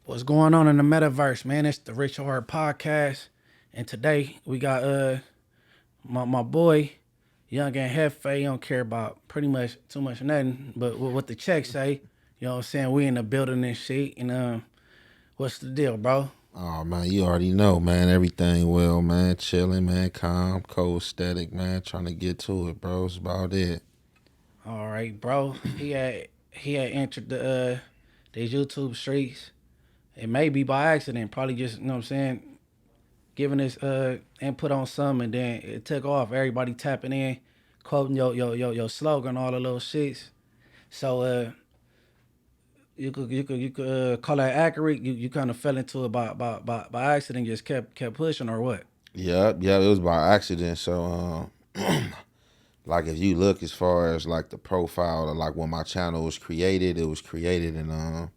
What's going on in the metaverse, man? It's the Rich Hard Podcast, and today we got my boy Young Ant Jefe. He don't care about pretty much too much nothing, but what the checks say. You know what I'm saying? We in the building and shit. And what's the deal, bro? Oh man, you already know, man. Everything well, man. Chilling, man. Calm, cold, static, man. Trying to get to it, bro. It's about it. All right, bro. He had entered these YouTube streets. It may be by accident, probably just you know what I'm saying, giving his input on something, and then it took off. Everybody tapping in, quoting your slogan, all the little shits. So you could call that accurate. You kind of fell into it by accident, just kept pushing, or what? Yeah. It was by accident. So, like if you look as far as like the profile of like when my channel was created, it was created in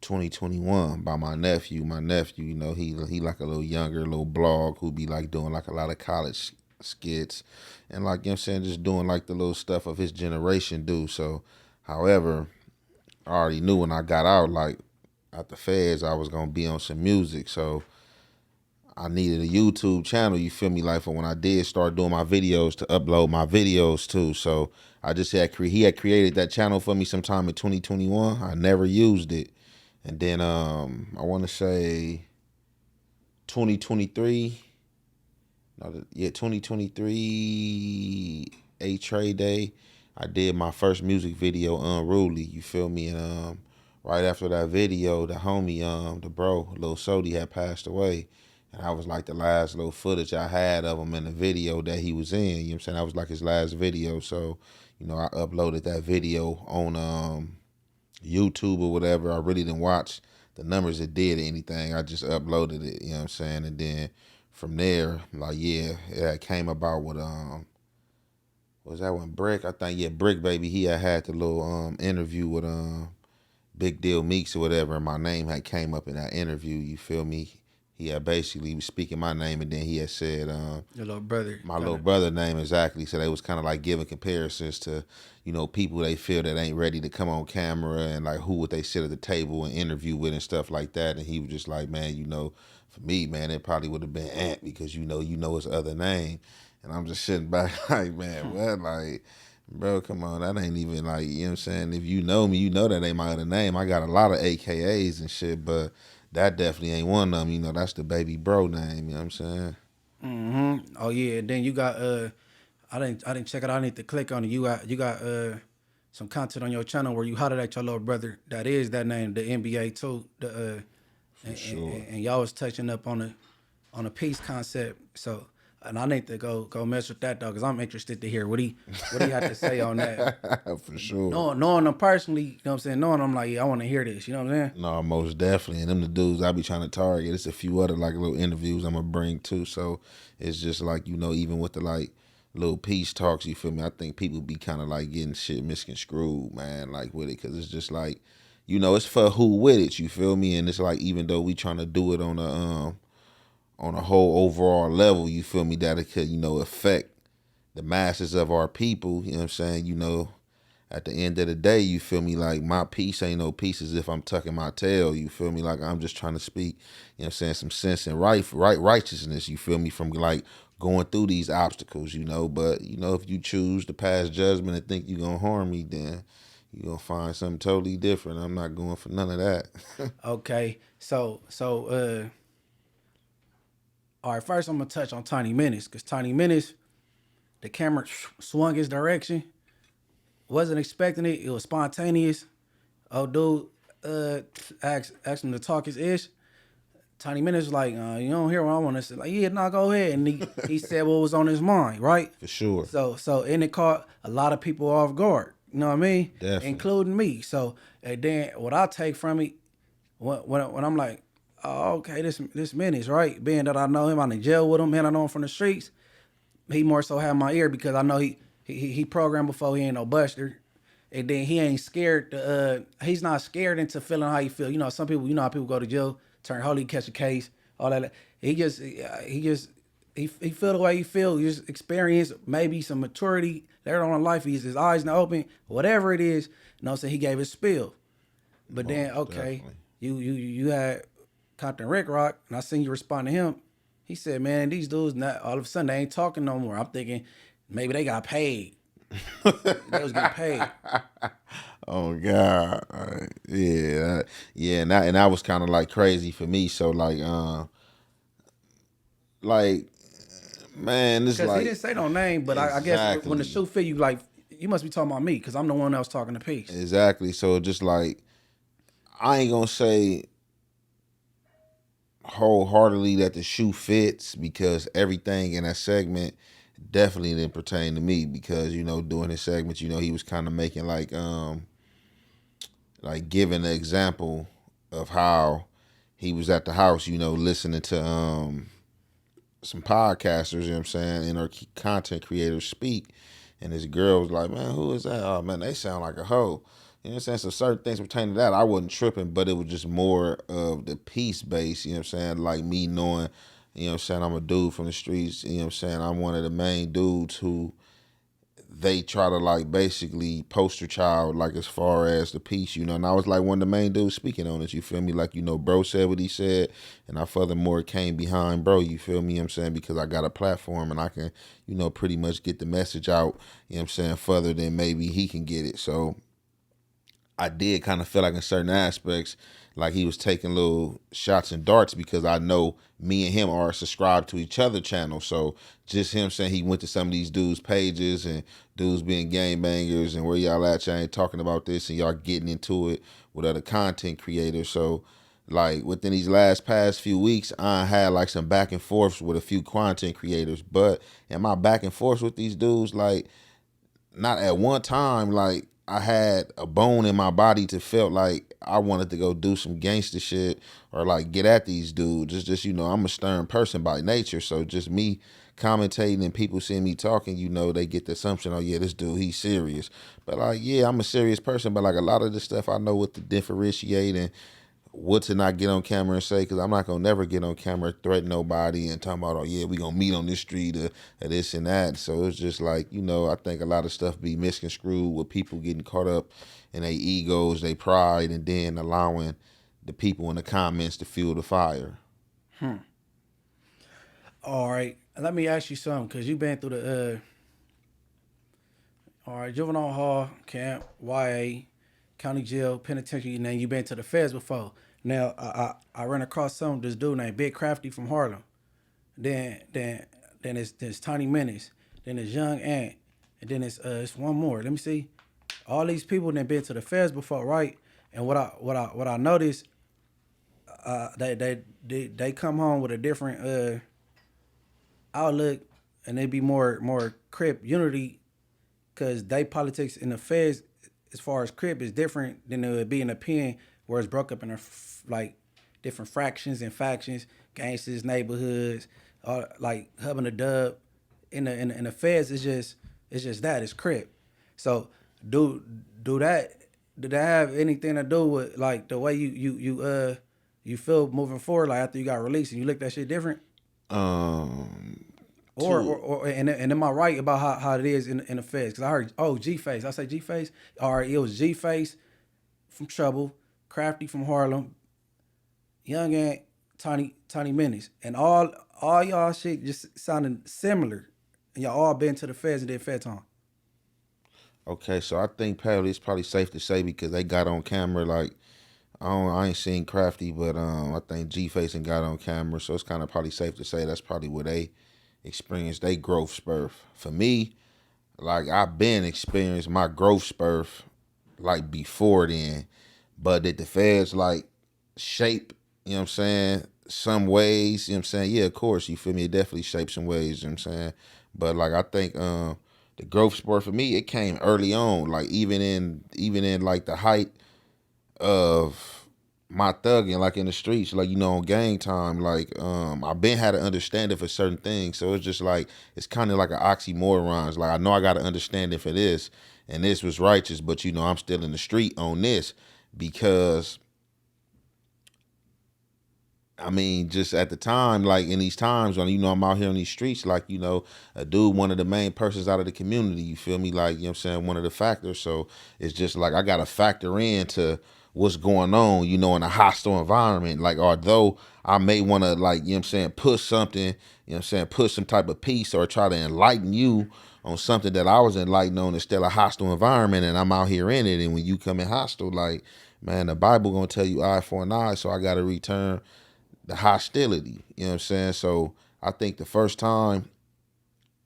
2021 by my nephew. My nephew, you know, he like a little younger, little blog who be like doing like a lot of college skits and like you know what I'm saying, just doing like the little stuff of his generation do. So, however, I already knew when I got out, like at the feds, I was gonna be on some music. So I needed a YouTube channel, you feel me? Like for when I did start doing my videos to upload my videos too. So I just he had created that channel for me sometime in 2021. I never used it. And then I wanna say 2023. No, yeah, 2023 Eight Tray Day. I did my first music video, Unruly. You feel me? And right after that video, the homie, the bro, Lil Sody had passed away. And I was like the last little footage I had of him in the video that he was in. You know what I'm saying? That was like his last video. So, you know, I uploaded that video on YouTube or whatever. I really didn't watch the numbers it did or anything. I just uploaded it, you know what I'm saying? And then from there, like yeah, it came about with was that one Brick? I think yeah, Brick baby. He had the little interview with Big Deal Meeks or whatever, and my name had came up in that interview. You feel me? He had basically was speaking my name, and then he had said Your little brother, my kind little of. brother name exactly. So they was kind of like giving comparisons to, you know, people they feel that ain't ready to come on camera and like who would they sit at the table and interview with and stuff like that. And he was just like, man, you know, for me, man, it probably would have been Ant because you know his other name. And I'm just sitting back like, man, what? Like, bro, come on, that ain't even like, you know what I'm saying? If you know me, you know that ain't my other name. I got a lot of AKAs and shit, but that definitely ain't one of them. You know, that's the baby bro name, you know what I'm saying? Oh yeah. Then you got I didn't check it out. I need to click on it. You got some content on your channel where you hollered at your little brother. That is that name, the NBA too. The For sure. and y'all was touching up on a peace concept. So, and I need to go mess with that though, because I'm interested to hear what he had to say on that. For sure. Knowing him personally, you know what I'm saying. Knowing him, like, yeah, I want to hear this. You know what I'm saying. No, most definitely. And them the dudes I be trying to target. It's a few other like little interviews I'm gonna bring too. So it's just like, you know, even with the like little peace talks, you feel me? I think people be kind of like getting shit misconstrued, man, like with it. Cause it's just like, you know, it's for who with it, you feel me? And it's like, even though we trying to do it on a whole overall level, you feel me, that it could, you know, affect the masses of our people, you know what I'm saying? You know, at the end of the day, you feel me, like my peace ain't no peace as if I'm tucking my tail, you feel me? Like I'm just trying to speak, you know what I'm saying, some sense and righteousness, you feel me, from like going through these obstacles, you know. But, you know, if you choose to pass judgment and think you're gonna harm me, then you're gonna find something totally different. I'm not going for none of that. Okay, so all right. First, I'm gonna touch on Tiny Menace, because Tiny Menace, the camera swung his direction. Wasn't expecting it. It was spontaneous. Oh, dude, asked him to talk his ish. Tiny Menace was like, you don't hear what I want to say. Like, yeah, no, go ahead. And he said what was on his mind, right? For sure. And it caught a lot of people off guard. You know what I mean? Definitely. Including me. So, and then what I take from it, when I'm like, oh, okay, this Menace, right? Being that I know him, I'm in jail with him, man, I know him from the streets. He more so had my ear because I know he programmed before. He ain't no buster. And then he ain't scared he's not scared into feeling how you feel. You know, some people, you know how people go to jail, turn holy, catch a case, all that. He feel the way he feel. He just experience maybe some maturity later on in life. His eyes not open, whatever it is. You know what I'm saying? He gave his spill. But then, Most okay, definitely. you had Compton Ric Rocc, and I seen you respond to him. He said, "Man, these dudes not all of a sudden they ain't talking no more." I'm thinking maybe they got paid. They was getting paid. Oh God, yeah, yeah, and that was kind of like crazy for me. So like, man, it's Because he like didn't say no name, but I guess when the exactly, shoe fit you, like you must be talking about me because I'm the one that was talking to Peace. exactly. So just like I ain't gonna say wholeheartedly that the shoe fits because everything in that segment definitely didn't pertain to me because doing his segment he was kind of making like giving an example of how he was at the house listening to some podcasters, you know what I'm saying, and our content creators speak. And this girl was like, man, who is that? Oh, man, they sound like a hoe. You know what I'm saying? So certain things pertaining to that, I wasn't tripping, but it was just more of the peace base, you know what I'm saying? Like me knowing, you know what I'm saying, I'm a dude from the streets, you know what I'm saying? I'm one of the main dudes who they try to like basically poster child like as far as the piece, and I was like one of the main dudes speaking on it, you feel me? Like, bro said what he said, and I furthermore came behind bro, you feel me? You know what I'm saying? Because I got a platform and I can, pretty much get the message out, you know what I'm saying, further than maybe he can get it. So I did kind of feel like in certain aspects, like he was taking little shots and darts because I know me and him are subscribed to each other channel. So just him saying he went to some of these dudes' pages and dudes being gang bangers and where y'all at, y'all ain't talking about this and y'all getting into it with other content creators. So like within these past few weeks, I had like some back and forths with a few content creators. But in my back and forths with these dudes, like not at one time like I had a bone in my body to felt like I wanted to go do some gangster shit or like get at these dudes. It's just, I'm a stern person by nature. So just me commentating and people seeing me talking, they get the assumption, oh yeah, this dude, he's serious. But like, yeah, I'm a serious person. But like a lot of the stuff I know what to differentiate and what to not get on camera and say, because I'm not going to never get on camera, threaten nobody and talking about, oh yeah, we going to meet on this street or this and that. So it's just like, I think a lot of stuff be misconstrued with people getting caught up in their egos, their pride, and then allowing the people in the comments to fuel the fire. All right, let me ask you something because you've been through the all right, juvenile hall, camp, YA, county jail, penitentiary, and then you've been to the feds before. Now I ran across this dude named Big Crafty from Harlem. Then it's Tiny Menace. Then it's Young Ant, and then it's one more. Let me see. All these people that been to the feds before, right? And what I noticed, they come home with a different outlook, and they be more Crip unity, cause they politics in the feds as far as Crip is different than it would be in a pen where it's broke up in like different fractions and factions, gangsters, neighborhoods, like hub and a dub. In the feds, it's just that it's Crip. So do do that did that have anything to do with like the way you feel moving forward, like after you got released and you look that shit different? Um, And am I right about how it is in the feds? Because I heard, oh, G Face. I say G Face. All right, it was G Face from Trouble, Crafty from Harlem, Young Ant, Tiny Menace, and all y'all shit just sounding similar, and y'all all been to the feds and did fed time. okay, so I think probably it's probably safe to say because they got on camera like I ain't seen Crafty, but I think G Face and got on camera, so it's kind of probably safe to say that's probably where they experienced they growth spurt. For me, like I've been experienced my growth spurt like before then, but did the feds like shape, you know what I'm saying, some ways, you know what I'm saying? Yeah, of course, you feel me? It definitely shaped some ways, you know what I'm saying? But like I think the growth spurt for me, it came early on, like even in like the height of my thugging, like in the streets, like on gang time, like I've been had an understanding for certain things, so it's just like it's kind of like an oxymoron. It's like I know I got an understanding for this, and this was righteous, but I'm still in the street on this because I mean, just at the time, like in these times when I'm out here on these streets, like a dude, one of the main persons out of the community. You feel me? Like what I'm saying, one of the factors. So it's just like I gotta factor into what's going on, you know, in a hostile environment. Like, although I may want to, like, you know what I'm saying, push something, you know what I'm saying, push some type of piece or try to enlighten you on something that I was enlightened on, it's still a hostile environment and I'm out here in it. And when you come in hostile, like, man, the Bible gonna tell you eye for an eye, so I gotta return the hostility. You know what I'm saying? So I think the first time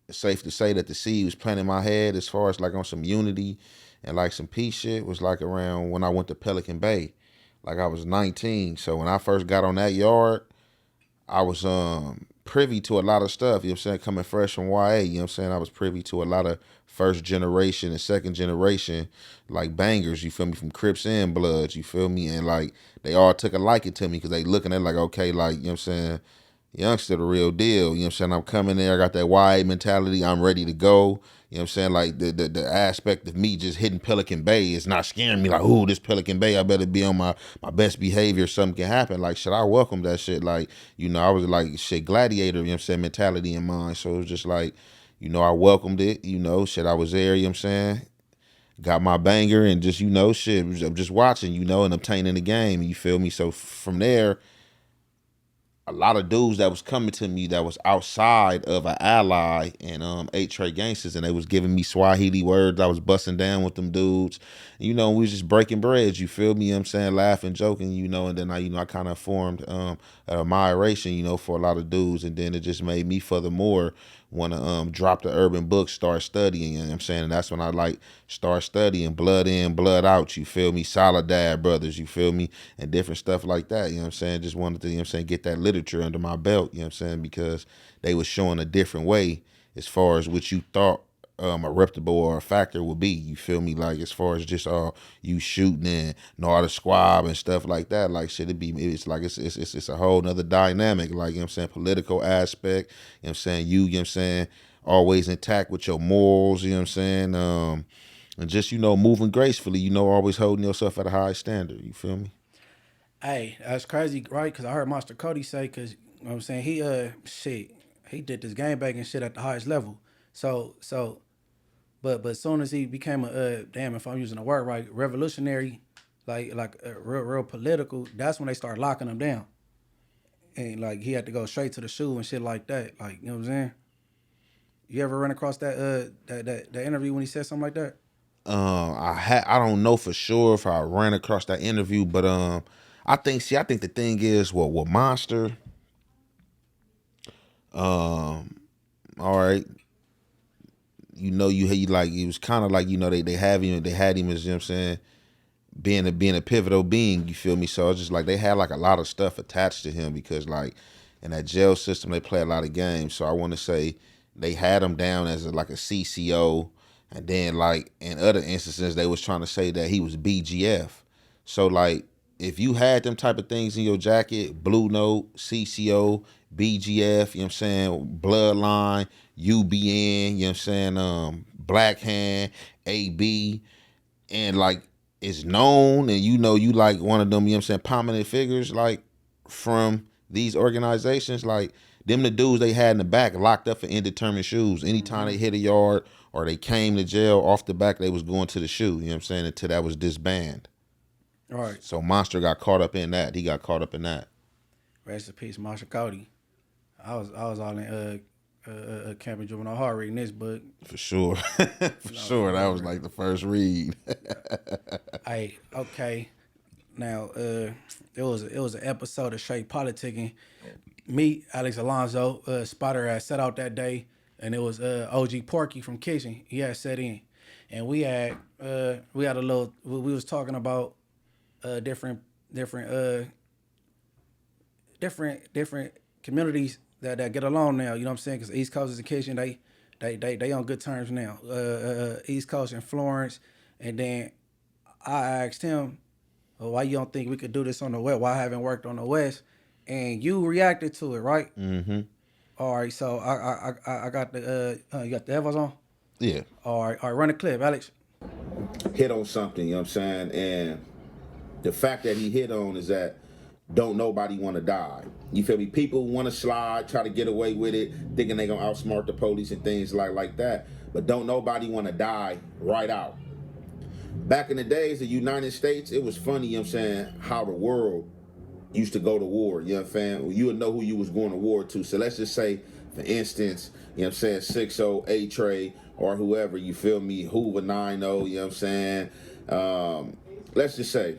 it's safe to say that the seed was planted in my head as far as like on some unity and like some peace shit was like around when I went to Pelican Bay. Like I was 19. So when I first got on that yard, I was privy to a lot of stuff, you know what I'm saying, coming fresh from YA, you know what I'm saying? I was privy to a lot of first generation and second generation like bangers, you feel me, from Crips and Bloods, you feel me? And like they all took a liking to me because they looking at like, okay, like, you know what I'm saying, youngster the real deal, you know what I'm saying? I'm coming there, I got that YA mentality, I'm ready to go. You know what I'm saying? Like the aspect of me just hitting Pelican Bay is not scaring me. Like, ooh, this Pelican Bay, I better be on my best behavior. Something can happen. Like, shit, I welcome that shit. Like, you know, I was like, shit, gladiator, you know what I'm saying, mentality in mind. So it was just like, you know, I welcomed it. You know, shit, I was there, you know what I'm saying? Got my banger and just, you know, shit, I'm just watching, you know, and obtaining the game. You feel me? So from there, a lot of dudes that was coming to me that was outside of an ally and Eight Tray Gangsters, and they was giving me Swahili words. I was busting down with them dudes. You know, we was just breaking bread, you feel me? You know what I'm saying? Laughing, joking, you know, and then I kind of formed an admiration, you know, for a lot of dudes, and then it just made me furthermore want to drop the urban book, start studying, you know what I'm saying? And that's when I like start studying blood in, blood out, you feel me? Solidad brothers, you feel me? And different stuff like that, you know what I'm saying? Just wanted to, you know what I'm saying, get that literature under my belt, you know what I'm saying? Because they was showing a different way as far as what you thought a reputable or a factor would be, you feel me? Like as far as just you shooting and know the squab and stuff like that, like shit, it's like it's a whole nother dynamic, like, you know what I'm saying, political aspect, you know what I'm saying, you know what I'm saying, always intact with your morals, you know what I'm saying, and just, you know, moving gracefully, you know, always holding yourself at a high standard, you feel me? Hey, that's crazy, right? Because I heard Monster Kody say, because, you know what I'm saying, he did this game banging shit at the highest level. But as soon as he became a damn, if I'm using the word right, revolutionary, like real political, that's when they started locking him down, and like he had to go straight to the shoe and shit like that. Like, you know what I'm saying? You ever run across that interview when he said something like that? I don't know for sure if I ran across that interview, but I think the thing is, well, with Monster, all right, you know, he like, it was kind of like, you know, they had him as, you know what I'm saying, being a pivotal being, you feel me? So it's just like they had like a lot of stuff attached to him because like in that jail system they play a lot of games. So I want to say they had him down as like a CCO, and then like in other instances they was trying to say that he was BGF. So like if you had them type of things in your jacket, Blue Note, CCO, BGF, you know what I'm saying, Bloodline, UBN, you know what I'm saying, Black Hand, AB, and like it's known and you know you like one of them, you know what I'm saying, prominent figures like from these organizations, like them the dudes they had in the back locked up for indeterminate shoes. Anytime they hit a yard or they came to jail off the back, they was going to the shoe, you know what I'm saying, until that was disbanded. All right. So Monster got caught up in that. He got caught up in that. Rest in peace, Monster Kody. I was all in Camping Juvenile Hard reading this book. For sure. For sure. That was like the first read. Hey, okay. Now, it was an episode of Straight Politicking. Me, Alex Alonso, Spotter had set out that day, and it was OG Porky from Kitchen. He had set in, and we had a little. We was talking about different communities that get along now. You know what I'm saying? Because East Coast and Kitchen, they on good terms now. East Coast and Florence, and then I asked him, well, why you don't think we could do this on the West? Why I haven't worked on the West? And you reacted to it, right? Mm-hmm. All right, so I got the you got the headphones on? Yeah. All right, run the clip, Alex. Hit on something, you know what I'm saying? And the fact that he hit on is that don't nobody want to die. You feel me? People want to slide, try to get away with it, thinking they gonna outsmart the police and things like that. But don't nobody want to die right out. Back in the days, the United States, it was funny, you know what I'm saying, how the world used to go to war, you know what I'm saying? You would know who you was going to war to. So let's just say, for instance, you know what I'm saying, 6-0, Eight Tray, or whoever, you feel me, Hoover 9-0, you know what I'm saying? Let's just say,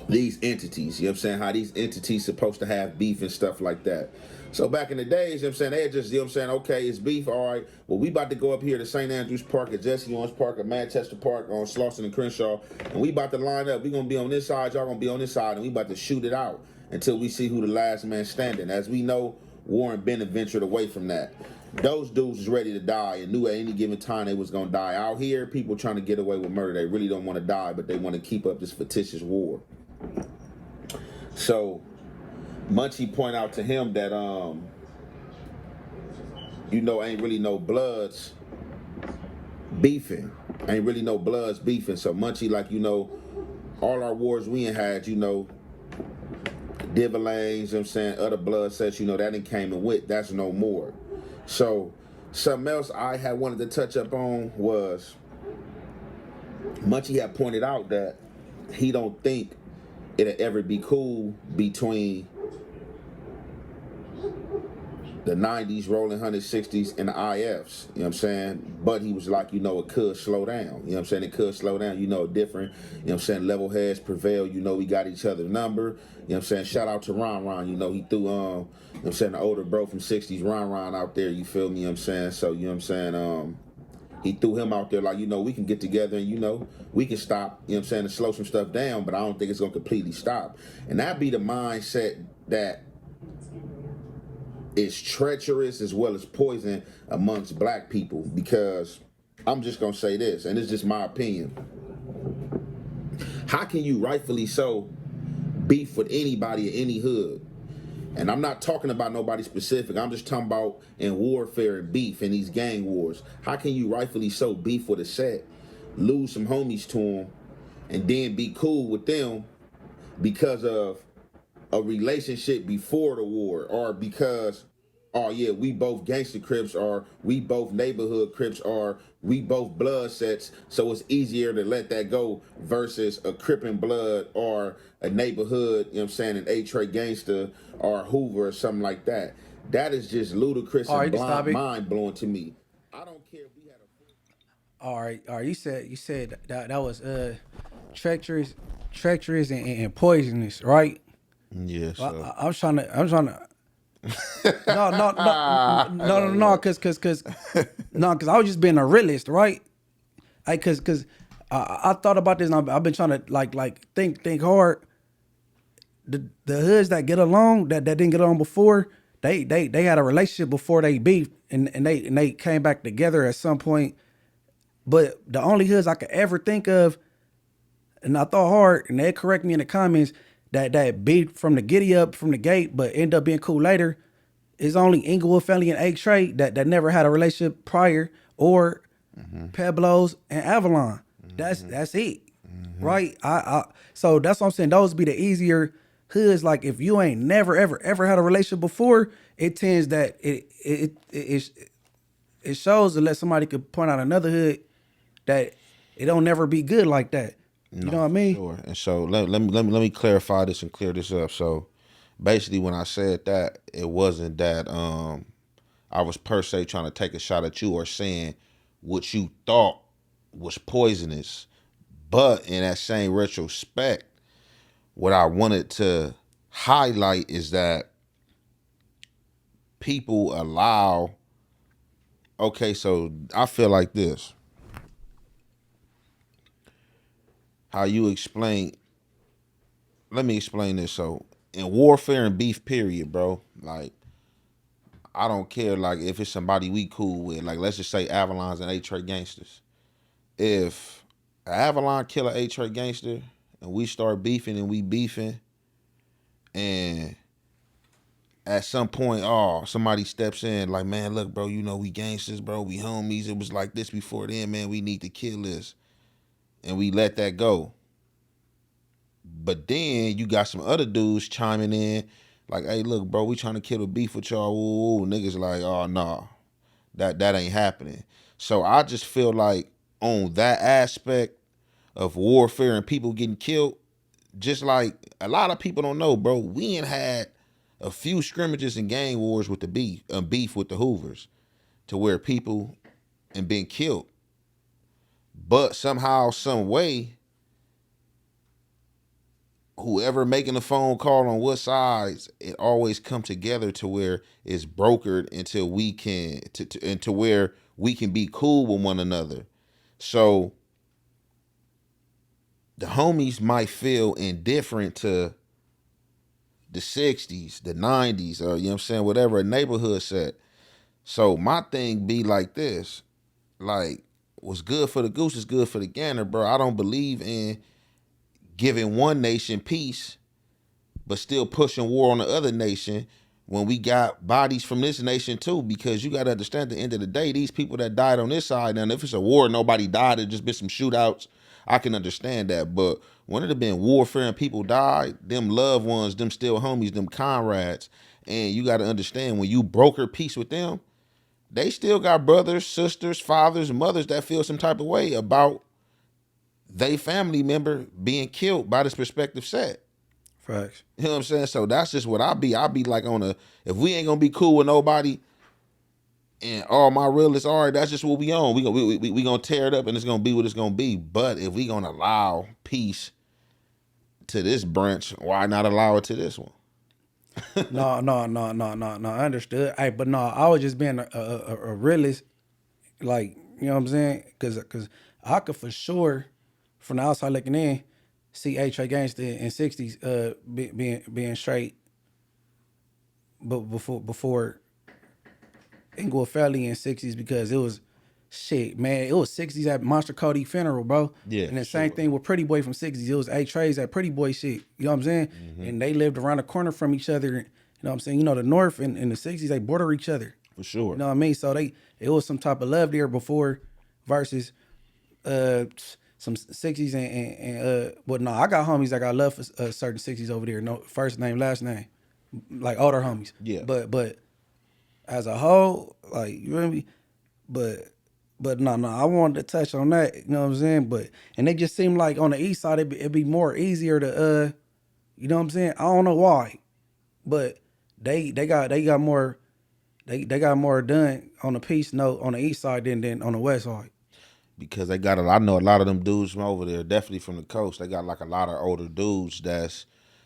these entities, you know what I'm saying, how these entities supposed to have beef and stuff like that. So back in the days, you know what I'm saying, they just, you know what I'm saying, okay, it's beef, all right, well, we about to go up here to St. Andrews Park, at Jesse Owens Park, at Manchester Park, on Slauson and Crenshaw, and we about to line up. We gonna be on this side, y'all gonna be on this side, and we about to shoot it out until we see who the last man standing. As we know, Warren Bennett ventured away from that. Those dudes was ready to die and knew at any given time they was gonna die. Out here, people trying to get away with murder, they really don't want to die, but they want to keep up this fictitious war. So Munchie point out to him that you know, ain't really no bloods beefing. Ain't really no bloods beefing. So Munchie, like, you know, all our wars we ain't had, you know, Divalanes, you know what I'm saying, other blood sets, you know, that ain't came and went. That's no more. So something else I had wanted to touch up on was Munchie had pointed out that he don't think it'll ever be cool between the 90s, rolling 160s, and the IFs, you know what I'm saying? But he was like, you know, it could slow down. You know what I'm saying? It could slow down, you know, different, you know what I'm saying, level heads prevail, you know, we got each other's number. You know what I'm saying? Shout out to Ron, you know, he threw, you know what I'm saying, the older bro from 60s, Ron out there, you feel me, you know what I'm saying? So, you know what I'm saying, he threw him out there like, you know, we can get together and, you know, we can stop, you know what I'm saying, and slow some stuff down, but I don't think it's going to completely stop. And that be the mindset that is treacherous as well as poison amongst black people, because I'm just going to say this, and it's just my opinion. How can you rightfully so beef with anybody in any hood? And I'm not talking about nobody specific. I'm just talking about in warfare and beef in these gang wars. How can you rightfully so beef with a set, lose some homies to them, and then be cool with them because of a relationship before the war, or because, oh yeah, we both gangster Crips, or we both neighborhood Crips, or we both blood sets, so it's easier to let that go versus a Crip and Blood or a neighborhood, you know what I'm saying, an Eight Tray Gangster or Hoover or something like that. That is just ludicrous and mind blowing to me. I don't care if we had a All right. You said that was treacherous and poisonous, right? yeah. So. I'm trying to. No, cause I was just being a realist, right? Cause I thought about this, and I've been trying to like think hard. The hoods that get along that didn't get along before, they had a relationship before they beefed, and they came back together at some point. But the only hoods I could ever think of, and I thought hard, and they correct me in the comments, that beat from the giddy up from the gate, but end up being cool later, is only Inglewood family and Eight Tray that never had a relationship prior, or Peblos and Avalon. That's it, right? So that's what I'm saying. Those be the easier hoods. Like if you ain't never ever had a relationship before, it tends that it shows to let somebody could point out another hood that it don't never be good like that. You know what I mean? Sure. And so let me clarify this and clear this up. So basically, when I said that, it wasn't that I was per se trying to take a shot at you or saying what you thought was poisonous. But in that same retrospect, what I wanted to highlight is that people allow. Okay, so I feel like this. How you explain, let me explain this. So in warfare and beef period, bro, like I don't care like if it's somebody we cool with, like let's just say Avalons and Eight Tray Gangsters. If Avalon kill a Eight Tray Gangster and we start beefing and we beefing, and at some point, oh, somebody steps in like, man, look, bro, you know we gangsters, bro, we homies, it was like this before then, man, we need to kill this. And we let that go. But then you got some other dudes chiming in, like, hey, look, bro, we trying to kill a beef with y'all. Ooh, niggas like, oh, nah, that ain't happening. So I just feel like on that aspect, of warfare and people getting killed, just like a lot of people don't know, bro, we ain't had a few scrimmages and gang wars with the beef with the Hoovers to where people and been killed. But somehow, some way, whoever making the phone call on what sides, it always come together to where it's brokered until we can into where we can be cool with one another. So the homies might feel indifferent to the 60s, the 90s, or you know what I'm saying, whatever a neighborhood set. So my thing be like this, like, what's good for the goose is good for the gander, bro. I don't believe in giving one nation peace, but still pushing war on the other nation when we got bodies from this nation too, because you got to understand at the end of the day, these people that died on this side, now if it's a war, nobody died, it just been some shootouts, I can understand that. But when it have been warfare and people died, them loved ones, them still homies, them comrades, and you got to understand when you broker peace with them, they still got brothers, sisters, fathers, mothers that feel some type of way about they family member being killed by this perspective set. Facts. You know what I'm saying? So that's just what I be. I be like on a, if we ain't gonna be cool with nobody, and all my realists, all right, that's just what we on. We gonna tear it up, and it's gonna be what it's gonna be. But if we gonna allow peace to this branch, why not allow it to this one? No. I understood. But no, I was just being a realist. Like, you know what I'm saying? Because I could for sure, from the outside looking in, see Eight Tray Gangster in '60s being straight, but before Inglewood Valley in '60s, because it was shit, man. It was '60s at Monster Kody funeral, bro. Yeah, And the same thing with Pretty Boy from '60s. It was Eight Trays at Pretty Boy shit. You know what I'm saying? And they lived around the corner from each other. You know what I'm saying? You know, the North and the '60s, they border each other. For sure. You know what I mean? So it was some type of love there before versus some '60s and but no, I got homies that got love for certain '60s over there. No first name, last name, like older homies. Yeah. But as a whole, like, you know what I mean? But no, I wanted to touch on that. You know what I'm saying? But and they just seem like on the east side it'd be more easier to you know what I'm saying? I don't know why, but they got more. They got more done on the peace note on the east side than on the west side. Because they got I know a lot of them dudes from over there, definitely from the coast. They got like a lot of older dudes that's,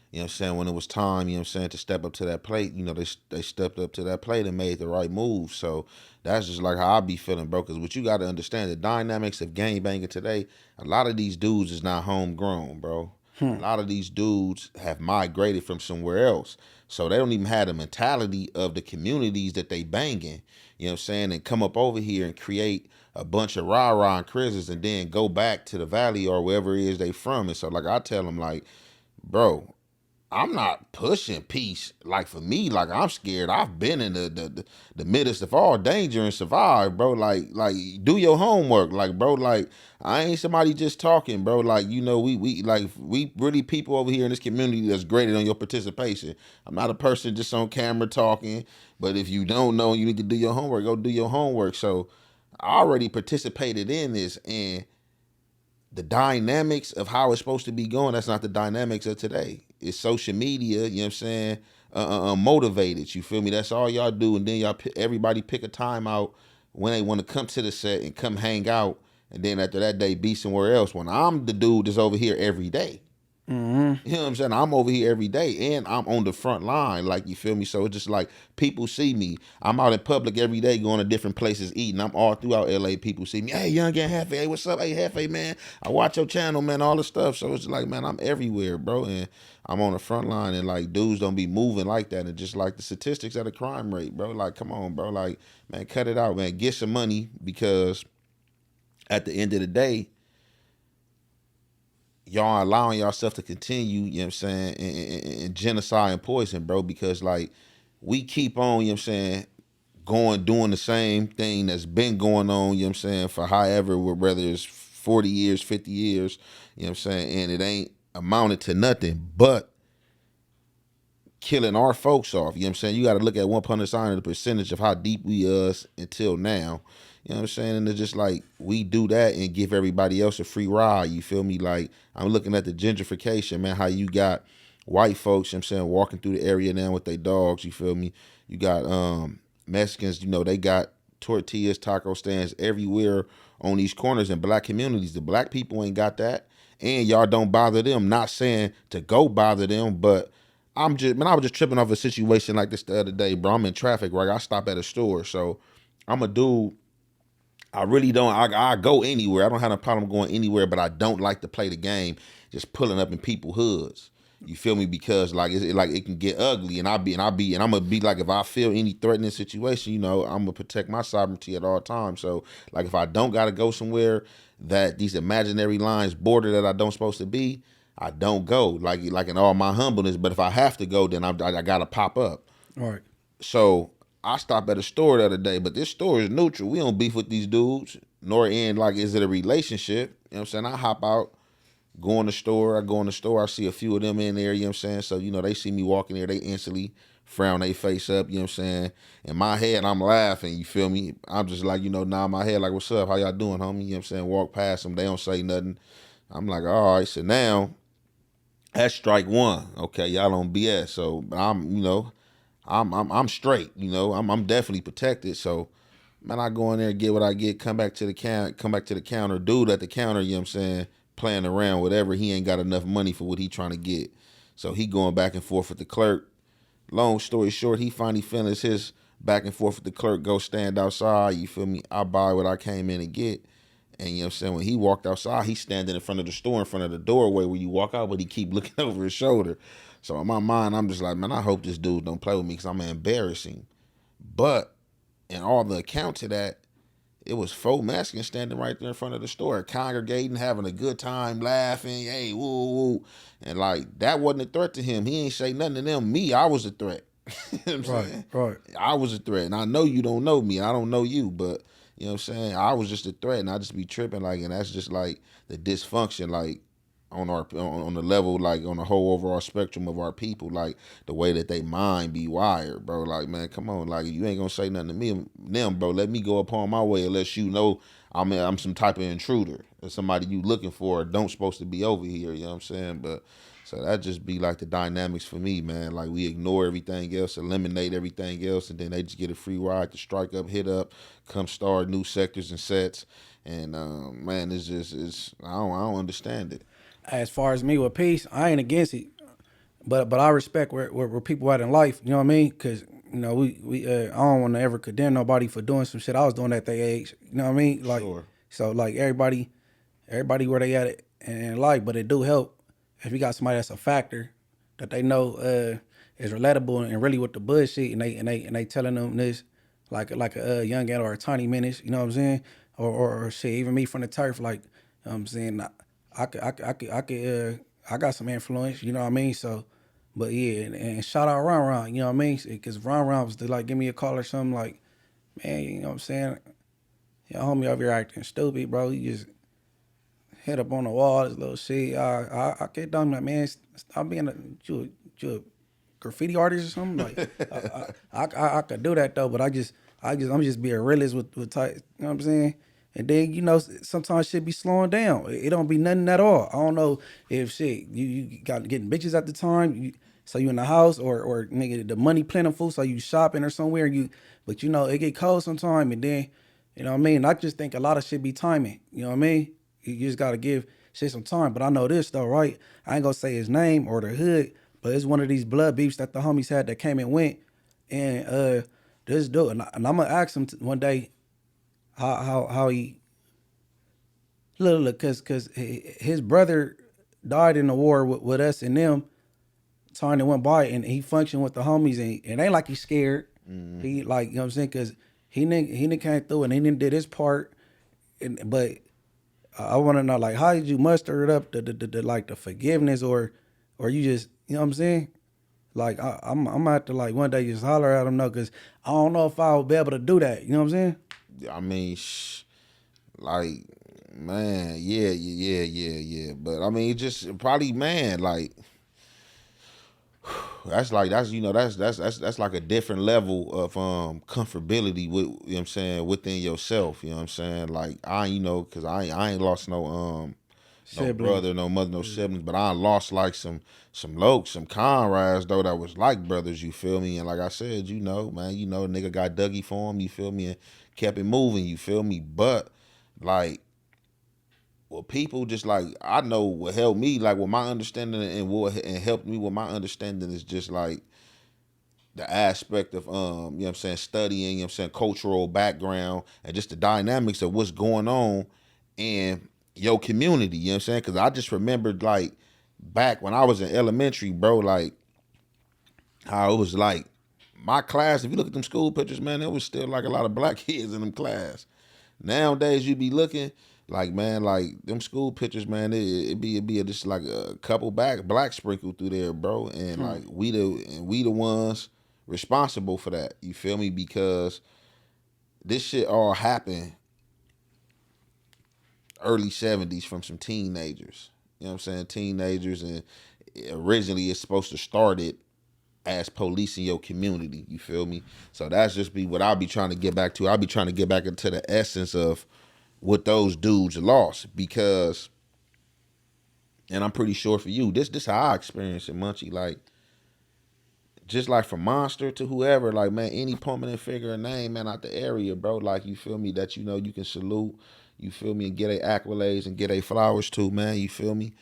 you know what I'm saying, when it was time, you know what I'm saying, to step up to that plate, you know, they stepped up to that plate and made the right move. So that's just like how I be feeling, bro. Because what you got to understand, the dynamics of gang banging today, a lot of these dudes is not homegrown, bro. A lot of these dudes have migrated from somewhere else. So they don't even have the mentality of the communities that they banging, you know what I'm saying, and come up over here and create a bunch of rah-rah and crizzes and then go back to the valley or wherever it is they from. And so like I tell them, like, bro, I'm not pushing peace. Like for me, like I'm scared. I've been in the midst of all danger and survived, bro. Like do your homework, like bro. Like I ain't somebody just talking, bro. Like you know we really people over here in this community that's graded on your participation. I'm not a person just on camera talking. But if you don't know, you need to do your homework. Go do your homework. So I already participated in this, and the dynamics of how it's supposed to be going, that's not the dynamics of today. It's social media, you know what I'm saying, motivated, you feel me? That's all y'all do, and then everybody pick a time out when they want to come to the set and come hang out, and then after that day be somewhere else. When I'm the dude that's over here every day. You know what I'm saying? I'm over here every day and I'm on the front line, like, you feel me? So it's just like people see me. I'm out in public every day going to different places eating. I'm all throughout LA. People see me. Hey, Young Ant Jefe. Hey, what's up? Hey, Jefe, man. I watch your channel, man, all this stuff. So it's like, man, I'm everywhere, bro. And I'm on the front line, and like dudes don't be moving like that. And just like the statistics of the crime rate, bro. Like, come on, bro. Like, man, cut it out, man. Get some money, because at the end of the day, y'all allowing yourself to continue, you know what I'm saying, and genocide and poison, bro, because like we keep on, you know what I'm saying, doing the same thing that's been going on, you know what I'm saying, for however, whether it's 40 years, 50 years, you know what I'm saying, and it ain't amounted to nothing but killing our folks off. You know what I'm saying? You got to look at 1% of the percentage of how deep we until now. You know what I'm saying? And it's just like we do that and give everybody else a free ride. You feel me? Like I'm looking at the gentrification, man, how you got white folks, you know what I'm saying, walking through the area now with their dogs, you feel me? You got Mexicans, you know, they got tortillas, taco stands everywhere on these corners in black communities. The black people ain't got that. And y'all don't bother them. Not saying to go bother them, but I was just tripping off a situation like this the other day, bro. I'm in traffic, right? I stop at a store. So I'm a dude. I really don't. I go anywhere. I don't have a problem going anywhere, but I don't like to play the game just pulling up in people's hoods. You feel me? Because like it can get ugly, and I'm gonna be like, if I feel any threatening situation, you know, I'm gonna protect my sovereignty at all times. So like if I don't gotta go somewhere that these imaginary lines border that I don't supposed to be, I don't go. Like in all my humbleness. But if I have to go, then I gotta pop up. All right. So I stopped at a store the other day, but this store is neutral. We don't beef with these dudes, nor in like, is it a relationship? You know what I'm saying? I hop out, go in the store. I see a few of them in there, you know what I'm saying? So, you know, they see me walking there, they instantly frown their face up, you know what I'm saying? In my head, I'm laughing, you feel me? I'm just like, you know, nod my head like, what's up? How y'all doing, homie? You know what I'm saying? Walk past them, they don't say nothing. I'm like, all right, so now that's strike one. Okay, y'all on BS. So I'm, you know, I'm straight, you know. I'm definitely protected. So, man, I go in there, get what I get, come back to the counter. Dude at the counter, you know what I'm saying, playing around, whatever. He ain't got enough money for what he trying to get. So he going back and forth with the clerk. Long story short, he finally finished his back and forth with the clerk, go stand outside, you feel me? I buy what I came in to get. And you know what I'm saying, when he walked outside, he's standing in front of the store, in front of the doorway where you walk out, but he keep looking over his shoulder. So in my mind, I'm just like, man, I hope this dude don't play with me because I'm embarrassing. But in all the accounts of that, it was 4 Mexicans standing right there in front of the store, congregating, having a good time, laughing, hey, woo, woo. And like, that wasn't a threat to him. He ain't say nothing to them. Me, I was a threat. You know what I'm saying? Right. I was a threat. And I know you don't know me. I don't know you, but you know what I'm saying? I was just a threat, and I just be tripping, like, and that's just like the dysfunction, like, on the level, like on the whole overall spectrum of our people, like the way that they mind be wired, bro. Like, man, come on, like you ain't gonna say nothing to me, them, bro. Let me go upon my way unless you know I'm some type of intruder or somebody you looking for or don't supposed to be over here. You know what I'm saying? But so that just be like the dynamics for me, man. Like we ignore everything else, eliminate everything else, and then they just get a free ride to strike up, hit up, come start new sectors and sets. And man, it's I don't understand it. As far as me with peace, I ain't against it, but I respect where people at in life. You know what I mean? Because you know we I don't want to ever condemn nobody for doing some shit I was doing at their age. You know what I mean? Like Sure. so like everybody where they at it in life, but it do help if you got somebody that's a factor that they know is relatable and really with the bullshit, and they telling them this like a young ant or a tiny menace. You know what I'm saying? Or shit, even me from the turf, like you know what I'm saying. I got some influence, you know what I mean? So, but yeah, and shout out Ron, you know what I mean? Because Ron was to like give me a call or something like, man, you know what I'm saying? Your homie over here acting stupid, bro. You just hit up on the wall, this little shit. I get done, like, man, stop being you a graffiti artist or something. Like, I could do that though, but I'm just being a realist with type, you know what I'm saying? And then, you know, sometimes shit be slowing down. It don't be nothing at all. I don't know if shit, you got getting bitches at the time, so you in the house, or nigga, the money plentiful, so you shopping or somewhere, but you know, it get cold sometime, and then, you know what I mean? I just think a lot of shit be timing, you know what I mean? You just gotta give shit some time. But I know this though, right? I ain't gonna say his name or the hood, but it's one of these blood beefs that the homies had that came and went, and this dude, and I'm gonna ask him one day, how he look cause his brother died in the war with us and them. Time that went by, and he functioned with the homies, and it ain't like he's scared. He like, you know what I'm saying, cause he didn't came through and he didn't did his part, but I want to know, like, how did you muster it up, the like the forgiveness, or you just, you know what I'm saying? Like I'm gonna have to like one day just holler at him, though, cause I don't know if I'll be able to do that. You know what I'm saying? I mean, like, man, yeah. But I mean, just probably, man, like, that's like that's like a different level of comfortability with, you know what I'm saying, within yourself. You know what I'm saying? Like cause I ain't lost no Siblings. brother, no mother, no siblings, but I lost like some comrades though that was like brothers, you feel me? And like I said, man, nigga got Dougie for him, you feel me, and kept it moving, you feel me? But like, well, people just like, I know what helped me, like with my understanding, and helped me with my understanding is just like the aspect of you know what I'm saying, studying, you know what I'm saying, cultural background and just the dynamics of what's going on in your community, you know what I'm saying? Cause I just remembered like back when I was in elementary, bro, like how it was like my class, if you look at them school pictures, man, there was still like a lot of black kids in them class. Nowadays you be looking like, man, like them school pictures, man, it be just like a couple black sprinkled through there, bro. And like we the ones responsible for that. You feel me? Because this shit all happened early 70s from some teenagers. You know what I'm saying? Teenagers, and originally it's supposed to start it as policing your community. You feel me? So that's just be what I'll be trying to get back to. I'll be trying to get back into the essence of what those dudes lost, because, and I'm pretty sure for you, this how I experienced it, Munchie. Like, just like from Monster to whoever, like, man, any prominent figure or name, man, out the area, bro, like, you feel me, that you can salute, you feel me, and get a accolades and get a flowers to, man, you feel me.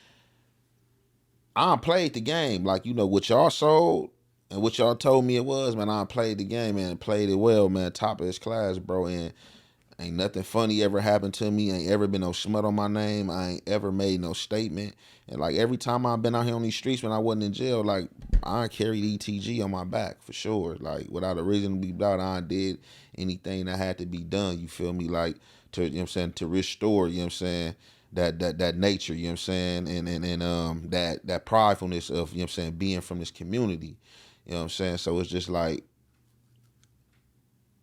I played the game, like, what y'all sold and what y'all told me it was, man. I played the game, man, played it well, man, top of his class, bro. And ain't nothing funny ever happened to me. Ain't ever been no smut on my name. I ain't ever made no statement. And like every time I've been out here on these streets when I wasn't in jail, like I carried ETG on my back for sure. Like without a reason to be doubt, I did anything that had to be done. You feel me? Like to, you know what I'm saying, to restore, you know what I'm saying, that nature, you know what I'm saying, and that pridefulness of, you know what I'm saying, being from this community. You know what I'm saying? So it's just like,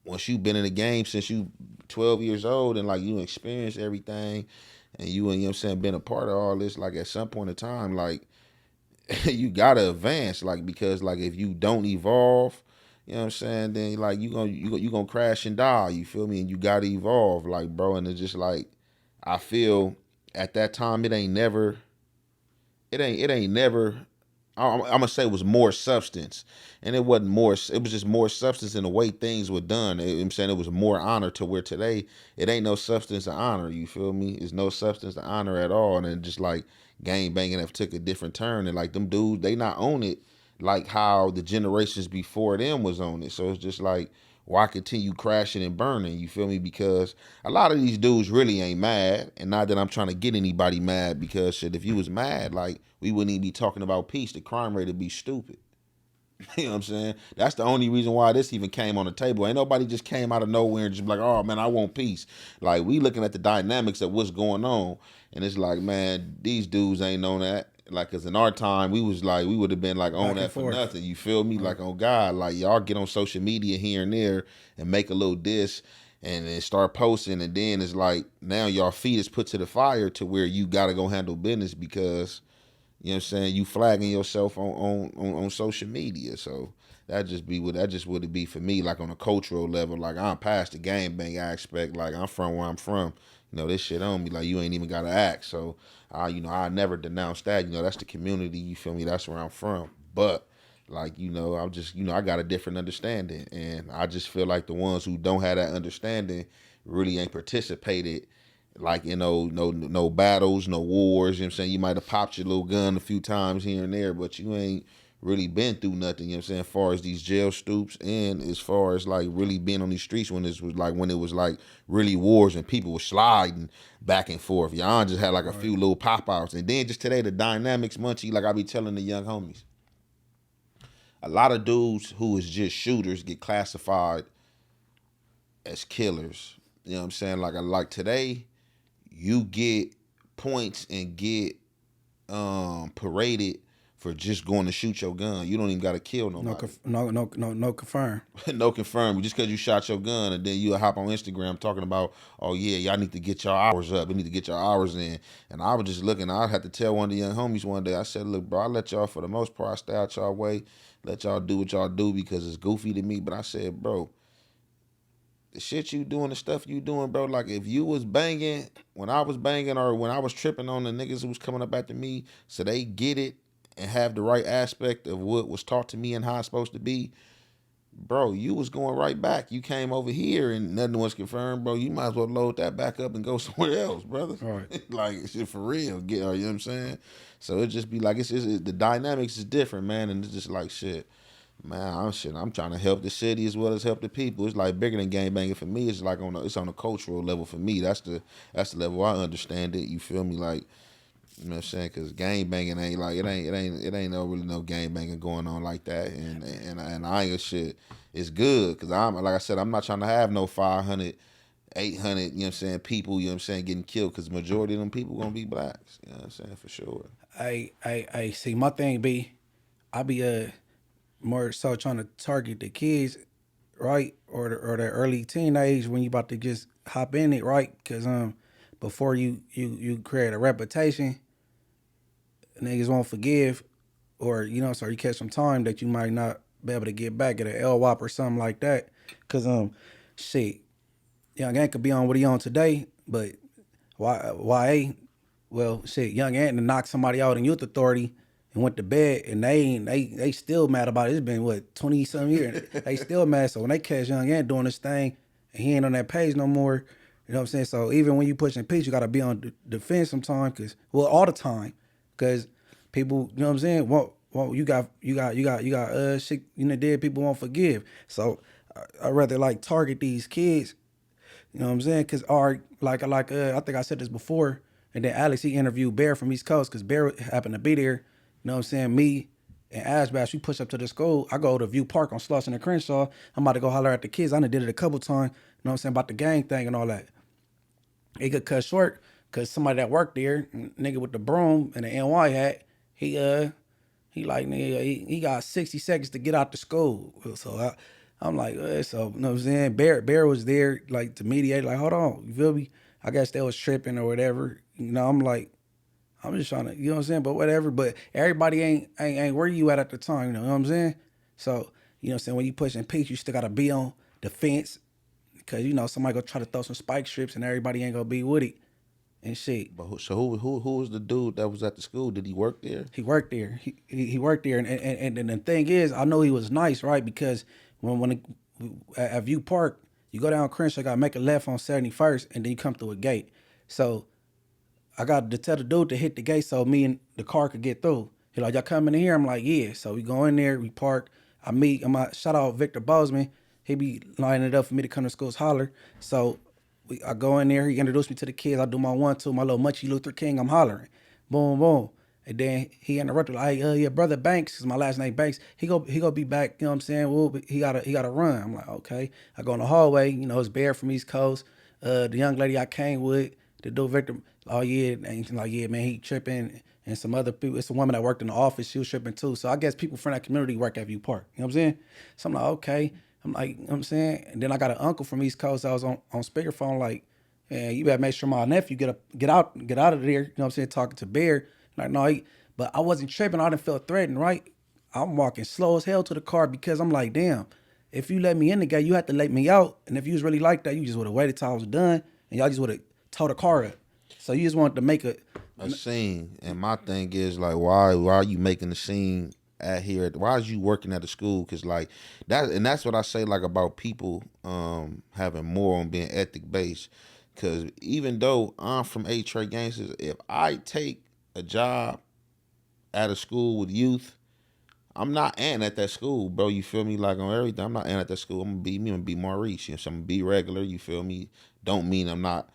once you've been in the game since you 12 years old and like you experienced everything, and you know what I'm saying, been a part of all this, like at some point in time, like you gotta advance, like, because like if you don't evolve, you know what I'm saying, then like you gonna crash and die, you feel me? And you gotta evolve, like, bro. And it's just like, I feel at that time it ain't never I'm gonna say it was more substance, and it wasn't more. It was just more substance in the way things were done. I'm saying it was more honor, to where today it ain't no substance to honor. You feel me? It's no substance to honor at all, and then just like gang banging have took a different turn, and like them dudes, they not own it like how the generations before them was on it. So it's just like, why continue crashing and burning? You feel me? Because a lot of these dudes really ain't mad. And not that I'm trying to get anybody mad, because shit, if you was mad, like, we wouldn't even be talking about peace. The crime rate would be stupid. You know what I'm saying? That's the only reason why this even came on the table. Ain't nobody just came out of nowhere and just be like, oh man, I want peace. Like, we looking at the dynamics of what's going on, and it's like, man, these dudes ain't on that. Like, cause in our time, we was like, we would have been like on Back and that for forth. nothing. You feel me? Like, on God, like, y'all get on social media here and there and make a little diss and then start posting, and then it's like, now y'all feet is put to the fire to where you gotta go handle business, because, you know what I'm saying, you flagging yourself on social media. So that just would it be for me, like on a cultural level. Like, I'm past the game bang aspect. Like, I'm from where I'm from. This shit on me. Like, you ain't even gotta act. So I never denounce that. That's the community, you feel me? That's where I'm from. But like, I'm just, I got a different understanding. And I just feel like the ones who don't have that understanding really ain't participated, like, no battles, no wars. You know what I'm saying? You might have popped your little gun a few times here and there, but you ain't really been through nothing, you know what I'm saying, as far as these jail stoops, and as far as like really being on these streets when it was like really wars and people were sliding back and forth. Y'all just had like a few little pop outs. And then just today, the dynamics, Munchie, like I be telling the young homies, a lot of dudes who is just shooters get classified as killers. You know what I'm saying? Like today, you get points and get paraded for just going to shoot your gun. You don't even got to kill nobody. No confirm. No confirm. Just because you shot your gun, and then you hop on Instagram talking about, oh yeah, y'all need to get your hours up. We need to get your hours in. And I was just looking. I had to tell one of the young homies one day. I said, look, bro, I let y'all, for the most part, I stay out y'all way. let y'all do what y'all do because it's goofy to me. But I said, bro, the shit you doing, the stuff you doing, bro, like if you was banging when I was banging or when I was tripping on the niggas who was coming up after me so they get it and have the right aspect of what was taught to me and how it's supposed to be, bro, you was going right back. You came over here and nothing was confirmed, bro. You might as well load that back up and go somewhere else, brother. All right. Like, shit for real. You know what I'm saying? So it just be like, the dynamics is different, man. And it's just like, shit, man, I'm trying to help the city as well as help the people. It's like bigger than gang banging for me. It's like it's on a cultural level for me. That's the level I understand it. You feel me? Like, you know what I'm saying? Because gang banging ain't like it ain't no really no gang banging going on like that. And I ain't shit. It's good because I'm like I said, I'm not trying to have no 500, 800. You know what I'm saying? People. You know what I'm saying? Getting killed because the majority of them people gonna be blacks. You know what I'm saying? For sure. I see. My thing be, I be more so trying to target the kids, right, or the early teenage when you about to just hop in it, right? Because before you create a reputation, niggas won't forgive, or so you catch some time that you might not be able to get back at an LWOP or something like that. Cause shit, Young Ant could be on what he on today, but YA, well, shit, Young Ant knocked somebody out in youth authority and went to bed, and they still mad about it. It's been what 20-some years. They still mad. So when they catch Young Ant doing this thing, and he ain't on that page no more, you know what I'm saying? So even when you pushing peace, you gotta be on defense sometimes, all the time, cause people, you know what I'm saying? You got shit, dead people won't forgive. So I rather like target these kids, you know what I'm saying? Cause I think I said this before, and then Alex, he interviewed Bear from East Coast, cause Bear happened to be there. You know what I'm saying? Me and Ashbash, we push up to the school. I go to View Park on Slauson and Crenshaw. I'm about to go holler at the kids. I done did it a couple times. You know what I'm saying? About the gang thing and all that. It got cut short because somebody that worked there, nigga with the broom and the NY hat, he like, nigga, he got 60 seconds to get out the school. So I'm like, so, you know what I'm saying? Bear was there, like, to mediate, like, hold on, you feel me? I guess they was tripping or whatever. I'm like, I'm just trying to, you know what I'm saying? But whatever. But everybody ain't where you at the time, you know what I'm saying? So, you know what I'm saying? When you pushing peace, you still got to be on defense because, somebody gonna try to throw some spike strips and everybody ain't gonna be with it and shit. But who was the dude that was at the school? Did he work there? He worked there. He worked there. And the thing is, I know he was nice, right? Because at View Park, you go down Crenshaw, got to make a left on 71st, and then you come through a gate. So I got to tell the dude to hit the gate so me and the car could get through. He like, y'all coming in here? I'm like, yeah. So we go in there, we park. Shout out Victor Bozeman. He be lining it up for me to come to school's holler. So I go in there, he introduced me to the kids. I do my 1-2, my little Munchie Luther King, I'm hollering. Boom, boom. And then he interrupted, like, yeah, brother Banks, is my last name Banks. He go be back, you know what I'm saying? Well, he gotta run. I'm like, okay. I go in the hallway, it's Bear from East Coast. The young lady I came with, the dude Victor, oh yeah, and he's like, yeah, man, he tripping. And some other people, it's a woman that worked in the office, she was tripping too. So I guess people from that community work at View Park. You know what I'm saying? So I'm like, okay. I'm like, you know what I'm saying? And then I got an uncle from East Coast. I was on speakerphone like, yeah, you better make sure my nephew get out of there. You know what I'm saying? Talking to Bear. Like, no, but I wasn't tripping. I didn't feel threatened, right? I'm walking slow as hell to the car because I'm like, damn, if you let me in the gate, you have to let me out. And if you was really like that, you just would have waited till I was done and y'all just would have towed the car up. So you just wanted to make a scene. And my thing is like, why are you making the scene at here? Why is you working at the school? Because like that's what I say like about people having more on being ethic based. Because even though I'm from Eight Tray Gangsters, if I take a job at a school with youth, I'm not at that school, bro. You feel me? Like on everything, I'm not at that school. I'm gonna be Maurice. So I'm gonna be regular. You feel me? Don't mean I'm not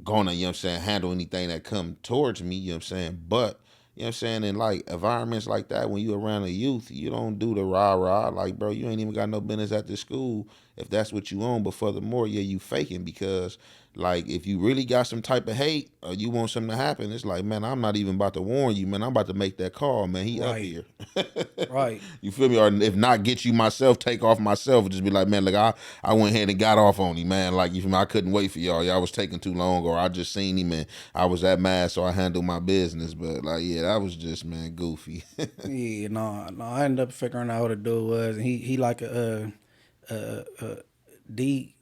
gonna, you know what I'm saying, handle anything that come towards me, you know what I'm saying? But, you know what I'm saying, in like environments like that, when you around a youth, you don't do the rah-rah. Like, bro, you ain't even got no business at this school if that's what you own. But furthermore, yeah, you faking because Like, if you really got some type of hate or you want something to happen, it's like, man, I'm not even about to warn you, man. I'm about to make that call, man. He up Right. here. Right. You feel me? Or if not, get you myself, take off myself, and just be like, man, look, I went ahead and got off on him, man. Like, you feel me? I couldn't wait for y'all. Y'all was taking too long, or I just seen him and I was that mad, so I handled my business. But like, yeah, that was just, man, goofy. Yeah, no. I ended up figuring out who the dude was, and he like D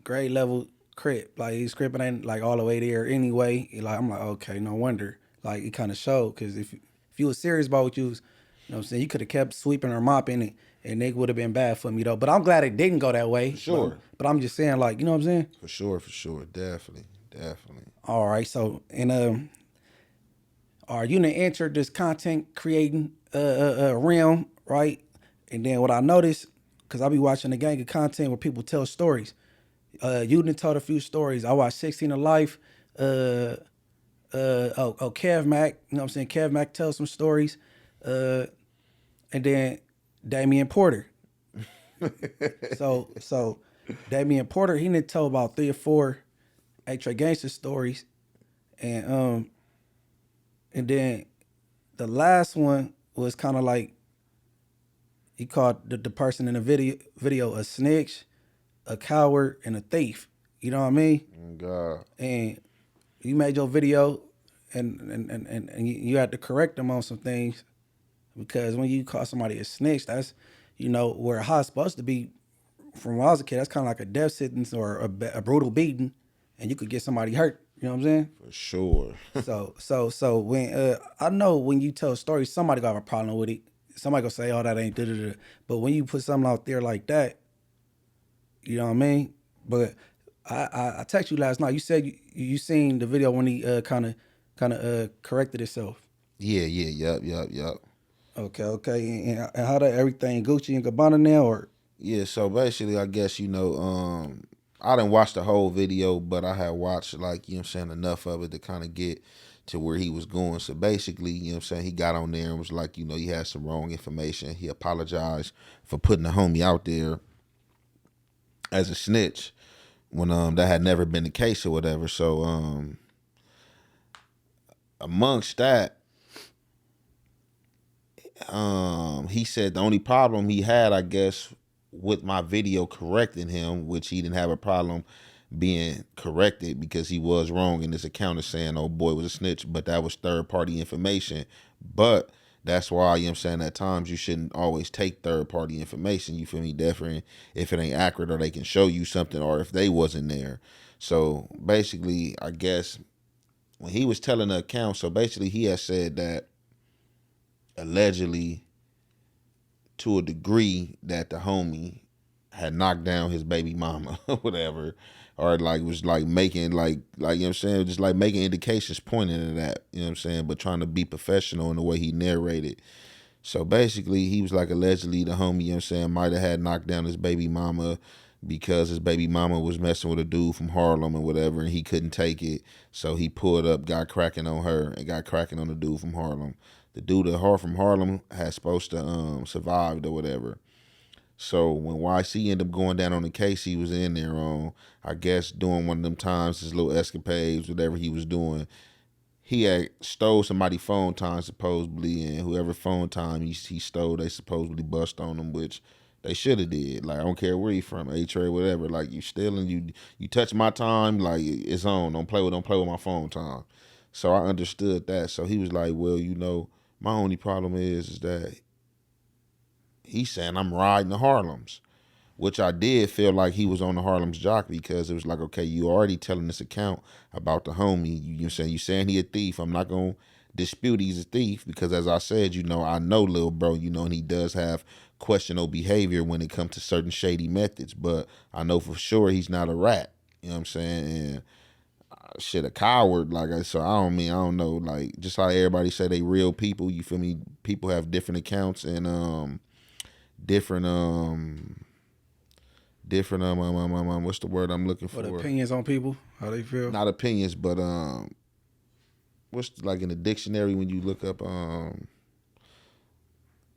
grade level Crip. Like he's cripping ain't like all the way there anyway. Like I'm like, okay, no wonder. Like it kind of showed because if you was serious about what you was, you know what I'm saying, you could have kept sweeping or mopping it, and it would have been bad for me though. But I'm glad it didn't go that way. Sure. But I'm just saying, like, you know what I'm saying? For sure, definitely. All right, so and are you to enter this content creating realm, right? And then what I noticed, because I be watching a gang of content where people tell stories. You done told a few stories. I watched 16 of Life. Kev Mac, you know what I'm saying? Kev Mac tells some stories. And then Damian Porter. So Damian Porter, he didn't tell about 3 or 4 Eight Tray Gangster stories. And then the last one was kind of like he called the person in the video a snitch, a coward, and a thief. You know what I mean? Oh, God. And you made your video, and you had to correct them on some things, because when you call somebody a snitch, that's, you know, where how's supposed to be. From when I was a kid, that's kind of like a death sentence or a brutal beating, and you could get somebody hurt. You know what I'm saying? For sure. So when I know when you tell stories, somebody gonna have a problem with it. Somebody gonna say, "Oh, that ain't da." But when you put something out there like that, you know what I mean? But I texted you last night. You said you seen the video when he kind of corrected himself. Yeah, yup. Okay. And how that everything Gucci and Gabbana now, or Yeah, so basically, I guess, I didn't watch the whole video, but I had watched, like, you know what I'm saying, enough of it to kind of get to where he was going. So basically, you know what I'm saying, he got on there and was like, he had some wrong information. He apologized for putting the homie out there as a snitch when that had never been the case or whatever. So amongst that, he said the only problem he had, I guess, with my video correcting him, which he didn't have a problem being corrected because he was wrong in his account of saying, oh boy was a snitch, but that was third party information. But that's why, you know what I'm saying, at times you shouldn't always take third party information, you feel me, different if it ain't accurate or they can show you something or if they wasn't there. So basically, I guess when he was telling the account, so basically he had said that allegedly, to a degree, that the homie had knocked down his baby mama or whatever, or like was like making like you know what I'm saying, just like making indications pointing to that, you know what I'm saying, but trying to be professional in the way he narrated. So basically he was like, allegedly the homie, you know what I'm saying, might have had knocked down his baby mama because his baby mama was messing with a dude from Harlem or whatever, and he couldn't take it, so he pulled up, got cracking on her, and got cracking on the dude from Harlem. The dude from Harlem had supposed to survived or whatever. So when YC ended up going down on the case he was in there on, I guess doing one of them times, his little escapades, whatever he was doing, he had stole somebody's phone time supposedly, and whoever phone time he stole, they supposedly bust on him, which they should have did. Like, I don't care where you from, Eight Tray, whatever. Like, you stealing, you touch my time, like, it's on. Don't play with my phone time. So I understood that. So he was like, well, my only problem is that he's saying I'm riding the Harlems, which I did feel like he was on the Harlem's jock, because it was like, okay, you already telling this account about the homie. You saying he a thief. I'm not gonna dispute he's a thief, because as I said, I know Lil Bro, and he does have questionable behavior when it comes to certain shady methods, but I know for sure he's not a rat. You know what I'm saying? And shit, a coward. Like, so I don't know. Like, just how everybody say they real people. You feel me? People have different accounts and different what's the word I'm looking for? what opinions on people, how they feel. Not opinions, but what's like in the dictionary when you look up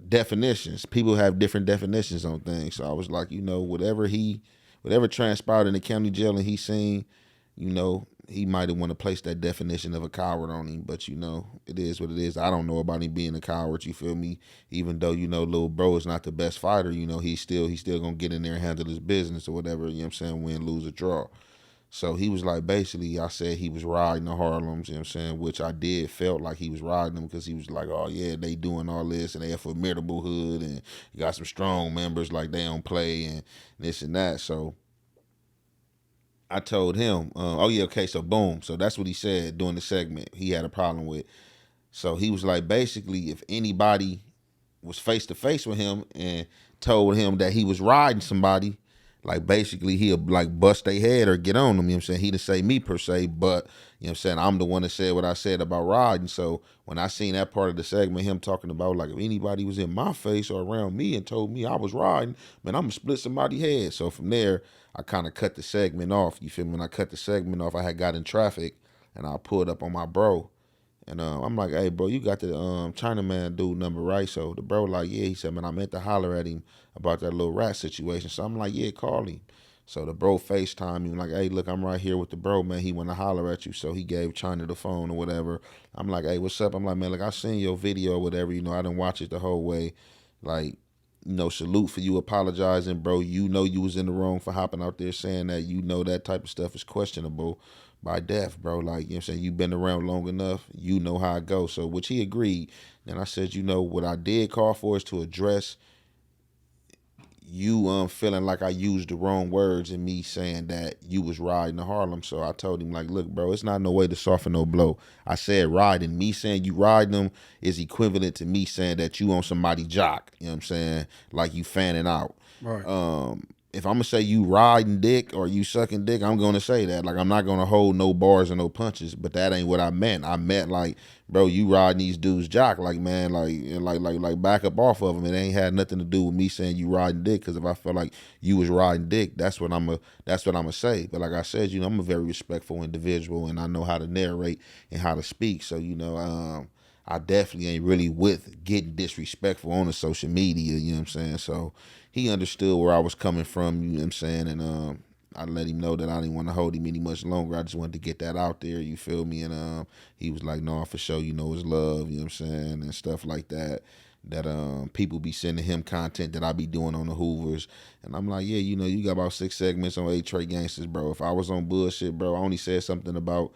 definitions. People have different definitions on things. So I was like, whatever he whatever transpired in the county jail and he seen, you know, he might have want to place that definition of a coward on him, but you know, it is what it is. I don't know about him being a coward, you feel me? Even though, you know, little bro is not the best fighter, you know, he's still gonna get in there and handle his business or whatever, you know what I'm saying, win, lose, or draw. So he was like, basically, I said he was riding the Harlems, you know what I'm saying, which I did felt like he was riding them because he was like, oh, yeah, they doing all this and they a formidable hood and you got some strong members like they don't play and this and that. So I told him, oh, yeah, okay, so boom. So that's what he said during the segment he had a problem with. So he was like, basically, if anybody was face to face with him and told him that he was riding somebody, like basically he'll like bust their head or get on them, you know what I'm saying? He didn't say me per se, but you know what I'm saying, I'm the one that said what I said about riding. So when I seen that part of the segment, him talking about like if anybody was in my face or around me and told me I was riding, man, I'm gonna split somebody's head. So from there, I kind of cut the segment off. You feel me? When I cut the segment off, I had got in traffic and I pulled up on my bro. And I'm like, hey, bro, you got the Chinaman dude number, right? So the bro like, yeah. He said, man, I meant to holler at him about that little rat situation. So I'm like, yeah, call him. So the bro FaceTime him like, hey, look, I'm right here with the bro, man. He want to holler at you. So he gave China the phone or whatever. I'm like, hey, what's up? I'm like, man, look, I seen your video or whatever. You know, I didn't watch it the whole way. Like, you know, salute for you apologizing, bro. You know you was in the wrong for hopping out there saying that. You know that type of stuff is questionable by death, bro. Like, you know what I'm saying? You've been around long enough. You know how it goes. So, which he agreed. And I said, you know, what I did call for is to address you feeling like I used the wrong words and me saying that you was riding to Harlem. So I told him like, look, bro, it's not no way to soften no blow. I said riding. Me saying you riding them is equivalent to me saying that you on somebody jock. You know what I'm saying? Like you fanning out. Right. If I'm gonna say you riding dick or you sucking dick, I'm gonna say that. Like I'm not gonna hold no bars or no punches, but that ain't what I meant. I meant like, bro, you riding these dudes jock, like man, like back up off of them. It ain't had nothing to do with me saying you riding dick. Because if I felt like you was riding dick, that's what I'ma say. But like I said, you know, I'm a very respectful individual, and I know how to narrate and how to speak. So you know, I definitely ain't really with getting disrespectful on the social media, you know what I'm saying? So he understood where I was coming from, you know what I'm saying? And I let him know that I didn't want to hold him any much longer. I just wanted to get that out there, you feel me? And he was like, no, for sure, you know, it's love, you know what I'm saying? And stuff like that. That people be sending him content that I be doing on the Hoovers. And I'm like, yeah, you know, you got about 6 segments on Eight Tray Gangsters, bro. If I was on bullshit, bro, I only said something about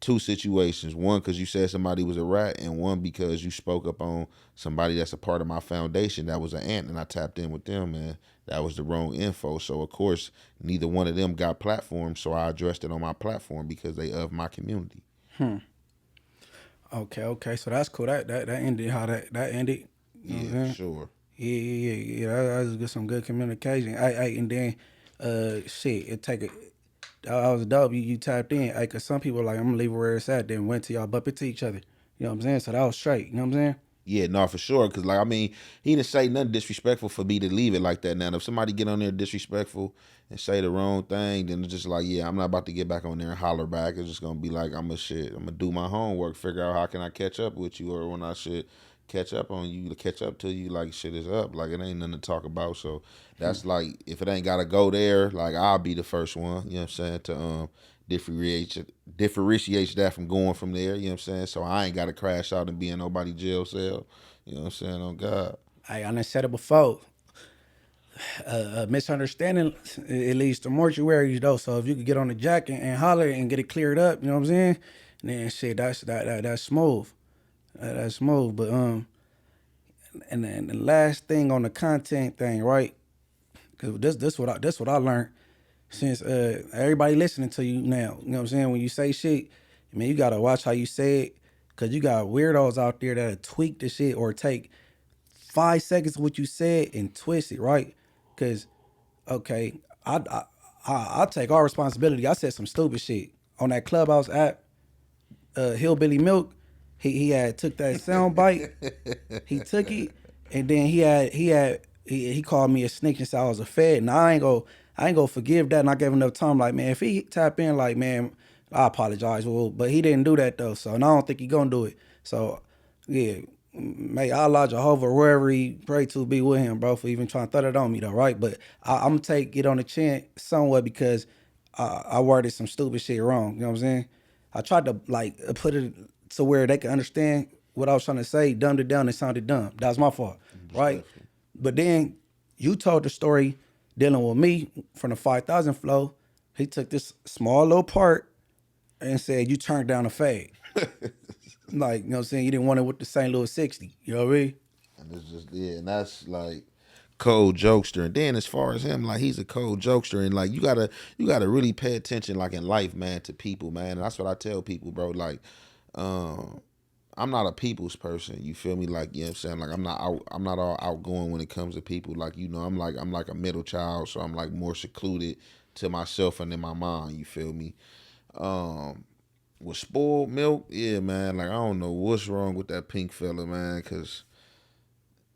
2 situations. One, because you said somebody was a rat, and one, because you spoke up on somebody that's a part of my foundation that was an ant, and I tapped in with them, and that was the wrong info. So, of course, neither one of them got platforms, so I addressed it on my platform because they of my community. Okay. So that's cool. That ended how that ended. You know what I'm Yeah, saying? sure. Yeah. That was some good communication. And then, shit, it take a. I was dope. You tapped in. Cause some people like I'm gonna leave it where it's at. Then went to y'all bump into each other. You know what I'm saying? So that was straight. You know what I'm saying? Yeah, no, for sure. Cause like I mean, he didn't say nothing disrespectful for me to leave it like that. Now, if somebody get on there disrespectful and say the wrong thing, then it's just like, yeah, I'm not about to get back on there and holler back. It's just gonna be like I'm gonna do my homework, figure out how can I catch up with you, or when I should catch up on you to catch up to you, like shit is up. Like it ain't nothing to talk about. So that's like if it ain't gotta go there, like I'll be the first one, you know what I'm saying, to differentiate that from going from there, you know what I'm saying? So I ain't gotta crash out and be in nobody jail cell. You know what I'm saying? On God. I done said it before. Misunderstanding it leads to mortuaries though. So if you could get on the jack and holler and get it cleared up, you know what I'm saying? Then shit, that's smooth. That's smooth. But and then the last thing on the content thing, right? Cause this what I learned since everybody listening to you now. You know what I'm saying? When you say shit, I mean you gotta watch how you say it, cause you got weirdos out there that'll tweak the shit or take 5 seconds of what you said and twist it, right? Cause okay, I take all responsibility. I said some stupid shit on that Clubhouse app. Hillbilly Milk, he had took that sound bite. He took it, and then he called me a snitch and said I was a fed. And I ain't gonna forgive that. And I gave him enough time. Like man, if he tap in, like man, I apologize. Well, but he didn't do that though. So and I don't think he gonna do it. So yeah, may Allah Jehovah, wherever he pray to, be with him, bro, for even trying to throw that on me, though, right? But I'm gonna take it on the chin somewhat because I worded some stupid shit wrong. You know what I'm saying? I tried to like put it to where they can understand what I was trying to say, dumbed it down, and sounded dumb. That was my fault, right? Definitely. But then you told the story dealing with me from the 5,000 flow. He took this small little part and said, you turned down a fade. Like, you know what I'm saying? You didn't want it with the St. Louis 60. You know what I mean? And it's just and that's like cold jokester. And then as far as him, like he's a cold jokester, and like you gotta really pay attention, like in life, man, to people, man. And that's what I tell people, bro. Like, I'm not a people's person. You feel me? Like, you know what I'm saying? Like I'm not all outgoing when it comes to people. Like, I'm like a middle child, so I'm like more secluded to myself and in my mind. You feel me? With spoiled milk, yeah, man. Like I don't know what's wrong with that pink fella, man, cause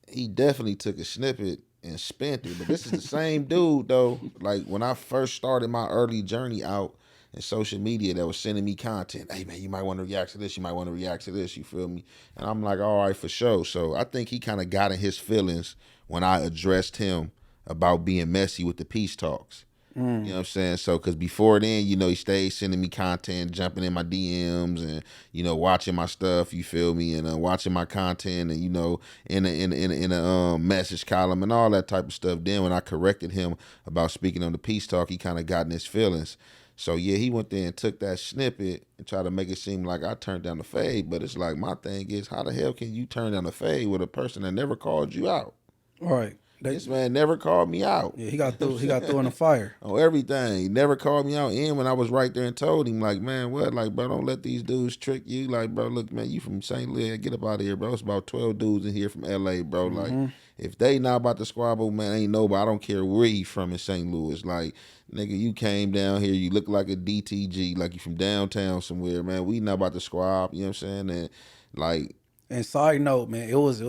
he definitely took a snippet and spent it. But this is the same dude though. Like when I first started my early journey out in social media, that was sending me content. Hey man, you might want to react to this. You might want to react to this. You feel me? And I'm like, all right, for sure. So I think he kind of got in his feelings when I addressed him about being messy with the peace talks. You know what I'm saying? So, because before then, he stayed sending me content, jumping in my DMs, and watching my stuff. You feel me? And watching my content, and in a message column and all that type of stuff. Then when I corrected him about speaking on the peace talk, he kind of got in his feelings. So yeah, he went there and took that snippet and tried to make it seem like I turned down the fade. But it's like my thing is, how the hell can you turn down the fade with a person that never called you out? All right. This man never called me out. Yeah, he got through in the fire. On everything. He never called me out. And when I was right there and told him, like, man, what? Like, bro, don't let these dudes trick you. Like, bro, look, man, you from St. Louis. Get up out of here, bro. It's about 12 dudes in here from LA, bro. Like, if they not about to squabble, man, ain't nobody. I don't care where he from in St. Louis. Like, nigga, you came down here. You look like a DTG. Like, you from downtown somewhere, man. We not about to squab. You know what I'm saying? And, like, And side note, man, it was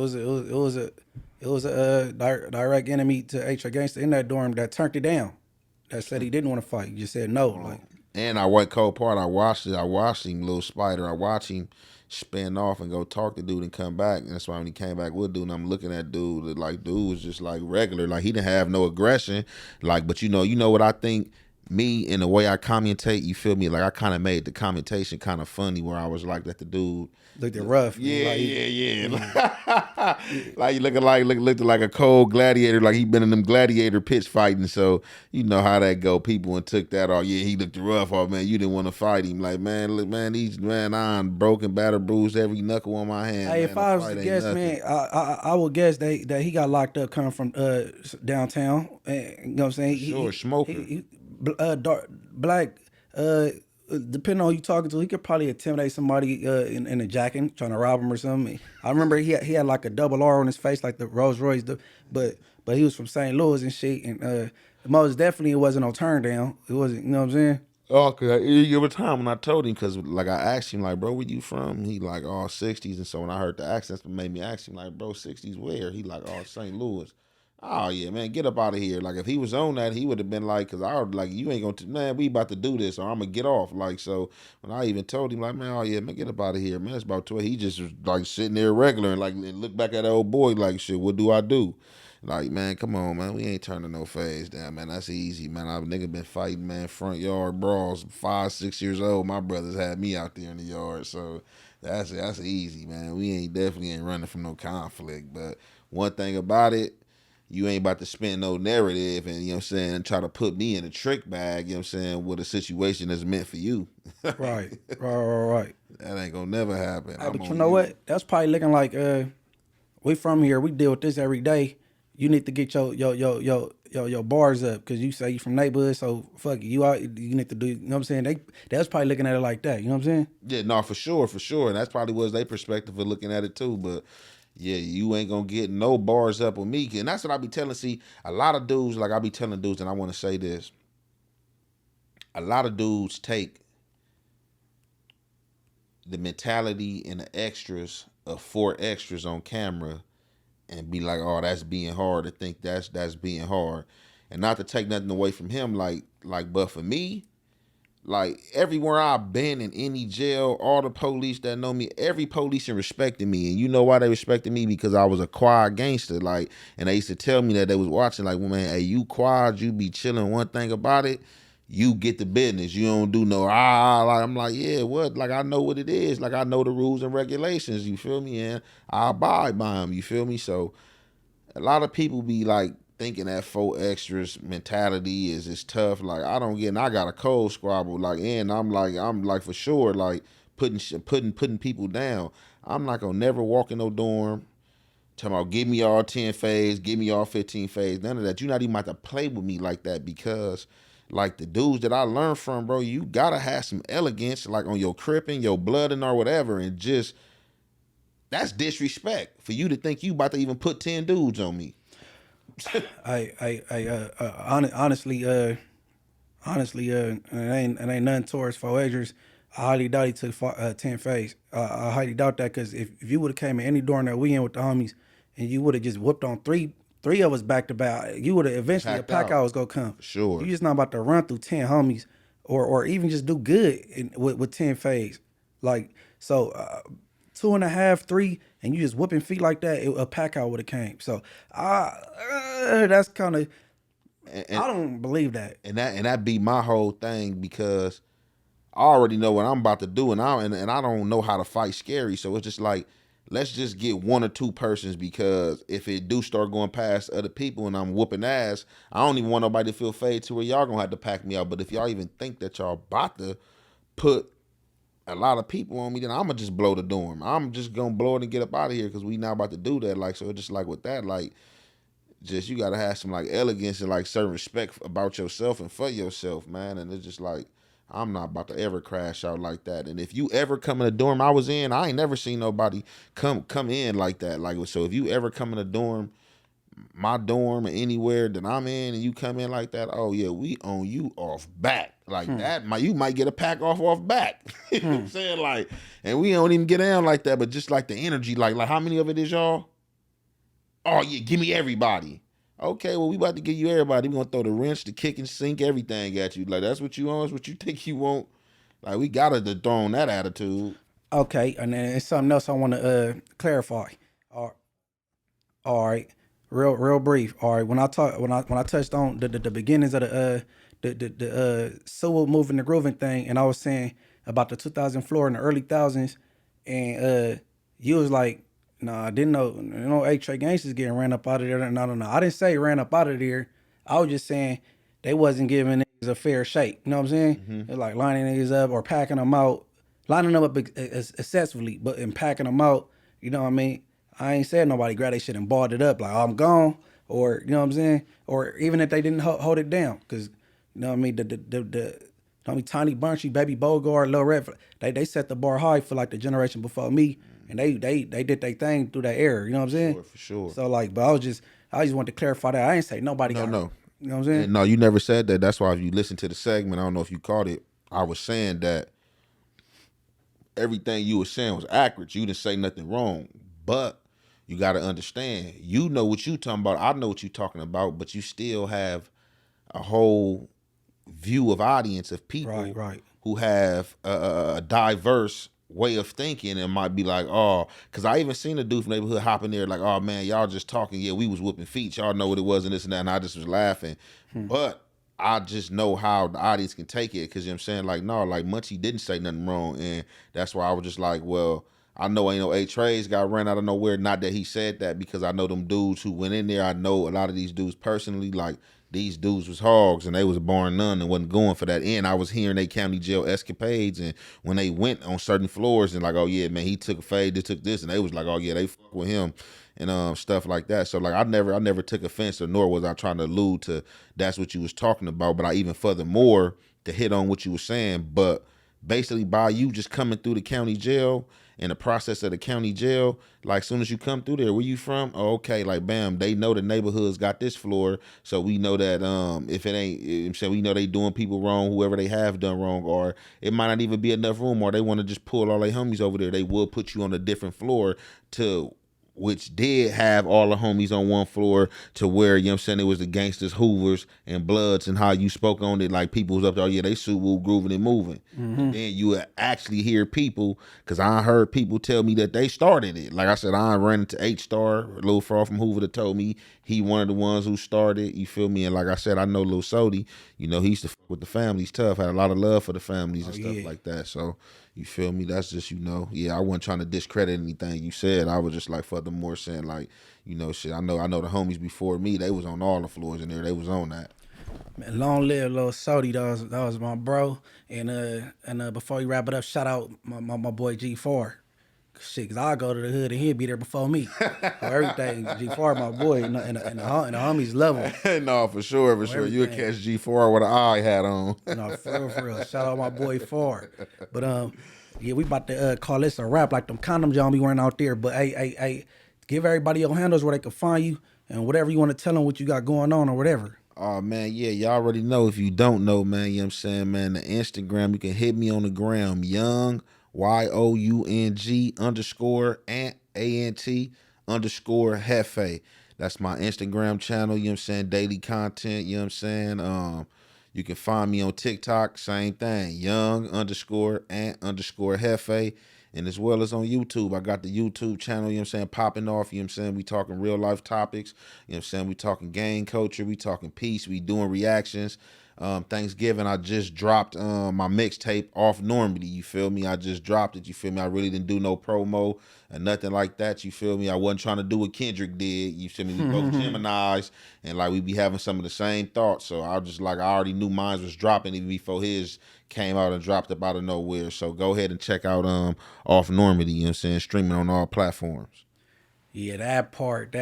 a direct enemy to Eight Tray Gangster in that dorm that turned it down. That said he didn't want to fight. He just said no. Like, and I went cold part. I watched it. I watched him, little spider. I watched him spin off and go talk to dude and come back. And that's why when he came back with dude, and I'm looking at dude, like dude was just like regular. Like he didn't have no aggression. Like, but you know what I think. Me and the way I commentate, you feel me? Like I kind of made the commentation kind of funny, where I was like that the dude looked rough. Yeah, like, yeah. Like he looked like a cold gladiator, like he been in them gladiator pitch fighting. So you know how that go. People and took that. Oh yeah, he looked rough. Oh man, you didn't want to fight him. Like man, look man, I'm broken, battered, bruised, every knuckle on my hand. Hey, man, if I was to guess, man, I would guess that he got locked up coming from downtown. And, you know what I'm saying? Sure, smoker. Dark, black, depending on who you talking to, he could probably intimidate somebody in a jacket, trying to rob him or something. I remember he had like a double R on his face, like the Rolls Royce, but he was from St. Louis and shit, and most definitely it wasn't no turn down. It wasn't, you know what I'm saying? Oh, cause there was time when I told him, cause like I asked him like, bro, where you from? He like, oh, 60s, and so when I heard the accents, it made me ask him like, bro, 60s where? He like, oh, St. Louis. Oh yeah, man, get up out of here. Like if he was on that, he would have been like, cause I would like, you ain't gonna, man, we about to do this, or I'm gonna get off. Like so, when I even told him like, man, oh yeah, man, get up out of here, man. It's about 12. He just was like sitting there regular and like look back at that old boy like, shit, what do I do? Like man, come on, man, we ain't turning no phase down, man. That's easy, man. I've nigga been fighting, man, front yard brawls, 5, 6 years old. My brothers had me out there in the yard, so that's easy, man. We definitely ain't running from no conflict. But one thing about it. You ain't about to spin no narrative and, you know what I'm saying, try to put me in a trick bag, you know what I'm saying, with a situation that's meant for you. Right. That ain't gonna never happen. Hey, but you know what? That's probably looking like we from here. We deal with this every day. You need to get your bars up because you say you from neighborhood, so fuck it. You need to do. You know what I'm saying? That's probably looking at it like that. You know what I'm saying? Yeah, no, for sure, and that's probably was their perspective of looking at it too. But yeah, you ain't gonna get no bars up with me, and that's what I be telling. See, a lot of dudes, like I be telling dudes, and I want to say this. A lot of dudes take the mentality and the extras of 4 extras on camera and be like, oh, that's being hard, to think that's being hard. And not to take nothing away from him, like, but for me, like everywhere I've been in any jail, all the police that know me, every police respected me. And you know why they respected me? Because I was a quiet gangster. Like, and they used to tell me that they was watching, like, well, man, hey, you quiet, you be chilling. One thing about it, you get the business. You don't do no like I'm like, yeah, what? Like I know what it is. Like I know the rules and regulations. You feel me? And I abide by them. You feel me? So a lot of people be like thinking that 4 extras mentality is tough. Like I don't get, and I got a cold squabble. Like, and I'm like for sure like putting people down. I'm not gonna never walk in no dorm. Talking about give me all 10 phase, give me all 15 phase. None of that. You're not even about to play with me like that because like the dudes that I learned from, bro, you gotta have some elegance like on your cripping, your blooding or whatever, and just that's disrespect for you to think you about to even put 10 dudes on me. Honestly, it ain't nothing towards 4 Agers. I highly doubt he took 10 phase. I highly doubt that because if you would have came in any dorm that we in with the homies and you would have just whooped on three of us back to back, you would have eventually Packed a pack out. out was gonna come. For sure. You just not about to run through 10 homies or even just do good with 10 phase. Like so 2.5, 3, and you just whooping feet like that, a pack out would have came. So that's kind of I don't believe that. And that be my whole thing because I already know what I'm about to do, and I don't know how to fight scary. So it's just like let's just get 1 or 2 persons because if it do start going past other people and I'm whooping ass, I don't even want nobody to feel fade to where y'all gonna have to pack me out. But if y'all even think that y'all about to put a lot of people on me, then I'ma just blow the dorm. I'm just gonna blow it and get up out of here because we not about to do that. Like so, it's just like with that, like just you gotta have some like elegance and like certain respect about yourself and for yourself, man. And it's just like I'm not about to ever crash out like that. And if you ever come in a dorm I was in, I ain't never seen nobody come in like that. Like so, if you ever come in a dorm, my dorm or anywhere that I'm in, and you come in like that, oh yeah, we own you off back. Like that, you might get a pack off back. You know what I'm saying? Like, and we don't even get down like that, but just like the energy, like how many of it is y'all? Oh yeah, give me everybody. Okay, well we about to give you everybody. We gonna throw the wrench, the kick and sink, everything at you. Like that's what you want, that's what you think you want. Like we gotta dethrone that attitude. Okay, and then it's something else I want to clarify. All right, real brief. All right, when I touched on the beginnings of the SuWhoop Moovin Groovin thing, and I was saying about the 2000 floor in the early thousands, and you was like, nah, I didn't know, Eight Tray Gangsters getting ran up out of there. No, I didn't say ran up out of there. I was just saying they wasn't giving niggas a fair shake. You know what I'm saying? They're like lining niggas up or packing them out, lining them up excessively, but in packing them out. You know what I mean? I ain't said nobody grabbed that shit and balled it up like, oh, I'm gone, or you know what I'm saying, or even if they didn't hold it down, because you know what I mean, Tiny Bunchy, Baby Bogart, Lil Red, they set the bar high for like the generation before me, and they did their thing through that era. You know what I'm saying? For sure. So like, but I just wanted to clarify that. I ain't say nobody. No. You know what I'm saying? And no, you never said that. That's why if you listen to the segment, I don't know if you caught it. I was saying that everything you were saying was accurate. You didn't say nothing wrong, but you got to understand. You know what you talking about. I know what you talking about, but you still have a whole view of audience of people Right. who have a diverse way of thinking and might be like, oh, because I even seen a dude from neighborhood hop in there like, oh man, y'all just talking. Yeah, we was whooping feet. Y'all know what it was and this and that. And I just was laughing. But I just know how the audience can take it because you know what I'm saying? Like, no, like Munchie didn't say nothing wrong. And that's why I was just like, well, I know ain't no Eight Trays got ran out of nowhere. Not that he said that because I know them dudes who went in there. I know a lot of these dudes personally. Like these dudes was hogs and they was born none and wasn't going for that. And I was hearing they county jail escapades and when they went on certain floors and like, oh yeah, man, he took a fade, they took this, and they was like, oh yeah, they fuck with him and stuff like that. So like I never took offense or nor was I trying to allude to that's what you was talking about. But I even furthermore to hit on what you were saying. But basically by you just coming through the county jail and the process of the county jail, like soon as you come through there, where you from? Oh, okay, like bam, they know the neighborhood's got this floor, so we know that if it ain't, so we know they doing people wrong, whoever they have done wrong, or it might not even be enough room, or they want to just pull all their homies over there. They will put you on a different floor to which did have all the homies on one floor to where, you know what I'm saying, it was the gangsters, Hoovers, and Bloods, and how you spoke on it, like people was up there, oh yeah, they SuWhoop grooving and moving. And then you would actually hear people, because I heard people tell me that they started it. Like I said, I ran into H-Star, a little far from Hoover, that told me he one of the ones who started, you feel me? And like I said, I know Lil Sody, you know, he used to fuck with the families tough, had a lot of love for the families and stuff like that. So, you feel me? That's just, you know, yeah, I wasn't trying to discredit anything you said. I was just like, furthermore, saying like, you know, shit, I know the homies before me, they was on all the floors in there. They was on that. Man, long live Lil Sody, that was my bro. And before you wrap it up, shout out my boy G4. Shit, cause I go to the hood and he'll be there before me. For everything, G4 my boy, and the homies love him. No, for sure. You would catch G4 with an eye hat on. No, for real. Shout out my boy 4. But yeah, we about to call this a wrap, like them condoms y'all be wearing out there. But hey, give everybody your handles where they can find you and whatever you want to tell them what you got going on or whatever. Oh man, yeah, y'all already know. If you don't know, man, you know what I'm saying, man, the Instagram, you can hit me on the gram, Young YOUNG underscore ANT underscore Jefe. That's my Instagram channel, you know what I'm saying, daily content, you know what I'm saying. You can find me on TikTok, same thing, Young underscore Ant underscore Jefe. And as well as on YouTube, I got the YouTube channel, you know what I'm saying, popping off, you know what I'm saying, we talking real life topics, you know what I'm saying, we talking gang culture, we talking peace, we doing reactions. Thanksgiving, I just dropped my mixtape Off Normandy, you feel me? I just dropped it, you feel me? I really didn't do no promo and nothing like that, you feel me? I wasn't trying to do what Kendrick did, you feel me? We both Geminis, and like we be having some of the same thoughts, so I just like, I already knew mine was dropping even before his came out and dropped up out of nowhere. So go ahead and check out Off Normandy, you know what I'm saying, streaming on all platforms. Yeah, that part.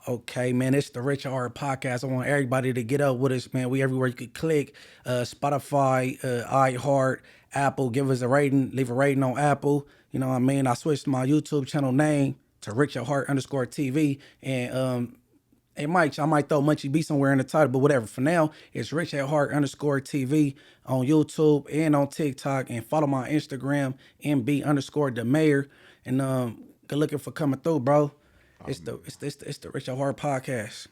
Okay, man, it's the Rich Art Podcast. I want everybody to get up with us, man. We everywhere you could click. Spotify, iHeart, Apple. Give us a rating. Leave a rating on Apple. You know what I mean? I switched my YouTube channel name to Rich Art underscore TV. And hey, Mike, I might throw Munchie B somewhere in the title, but whatever. For now, it's Rich at Heart underscore TV on YouTube and on TikTok. And follow my Instagram, MB underscore the mayor. And good looking for coming through, bro. It's the Rich at Heart Podcast.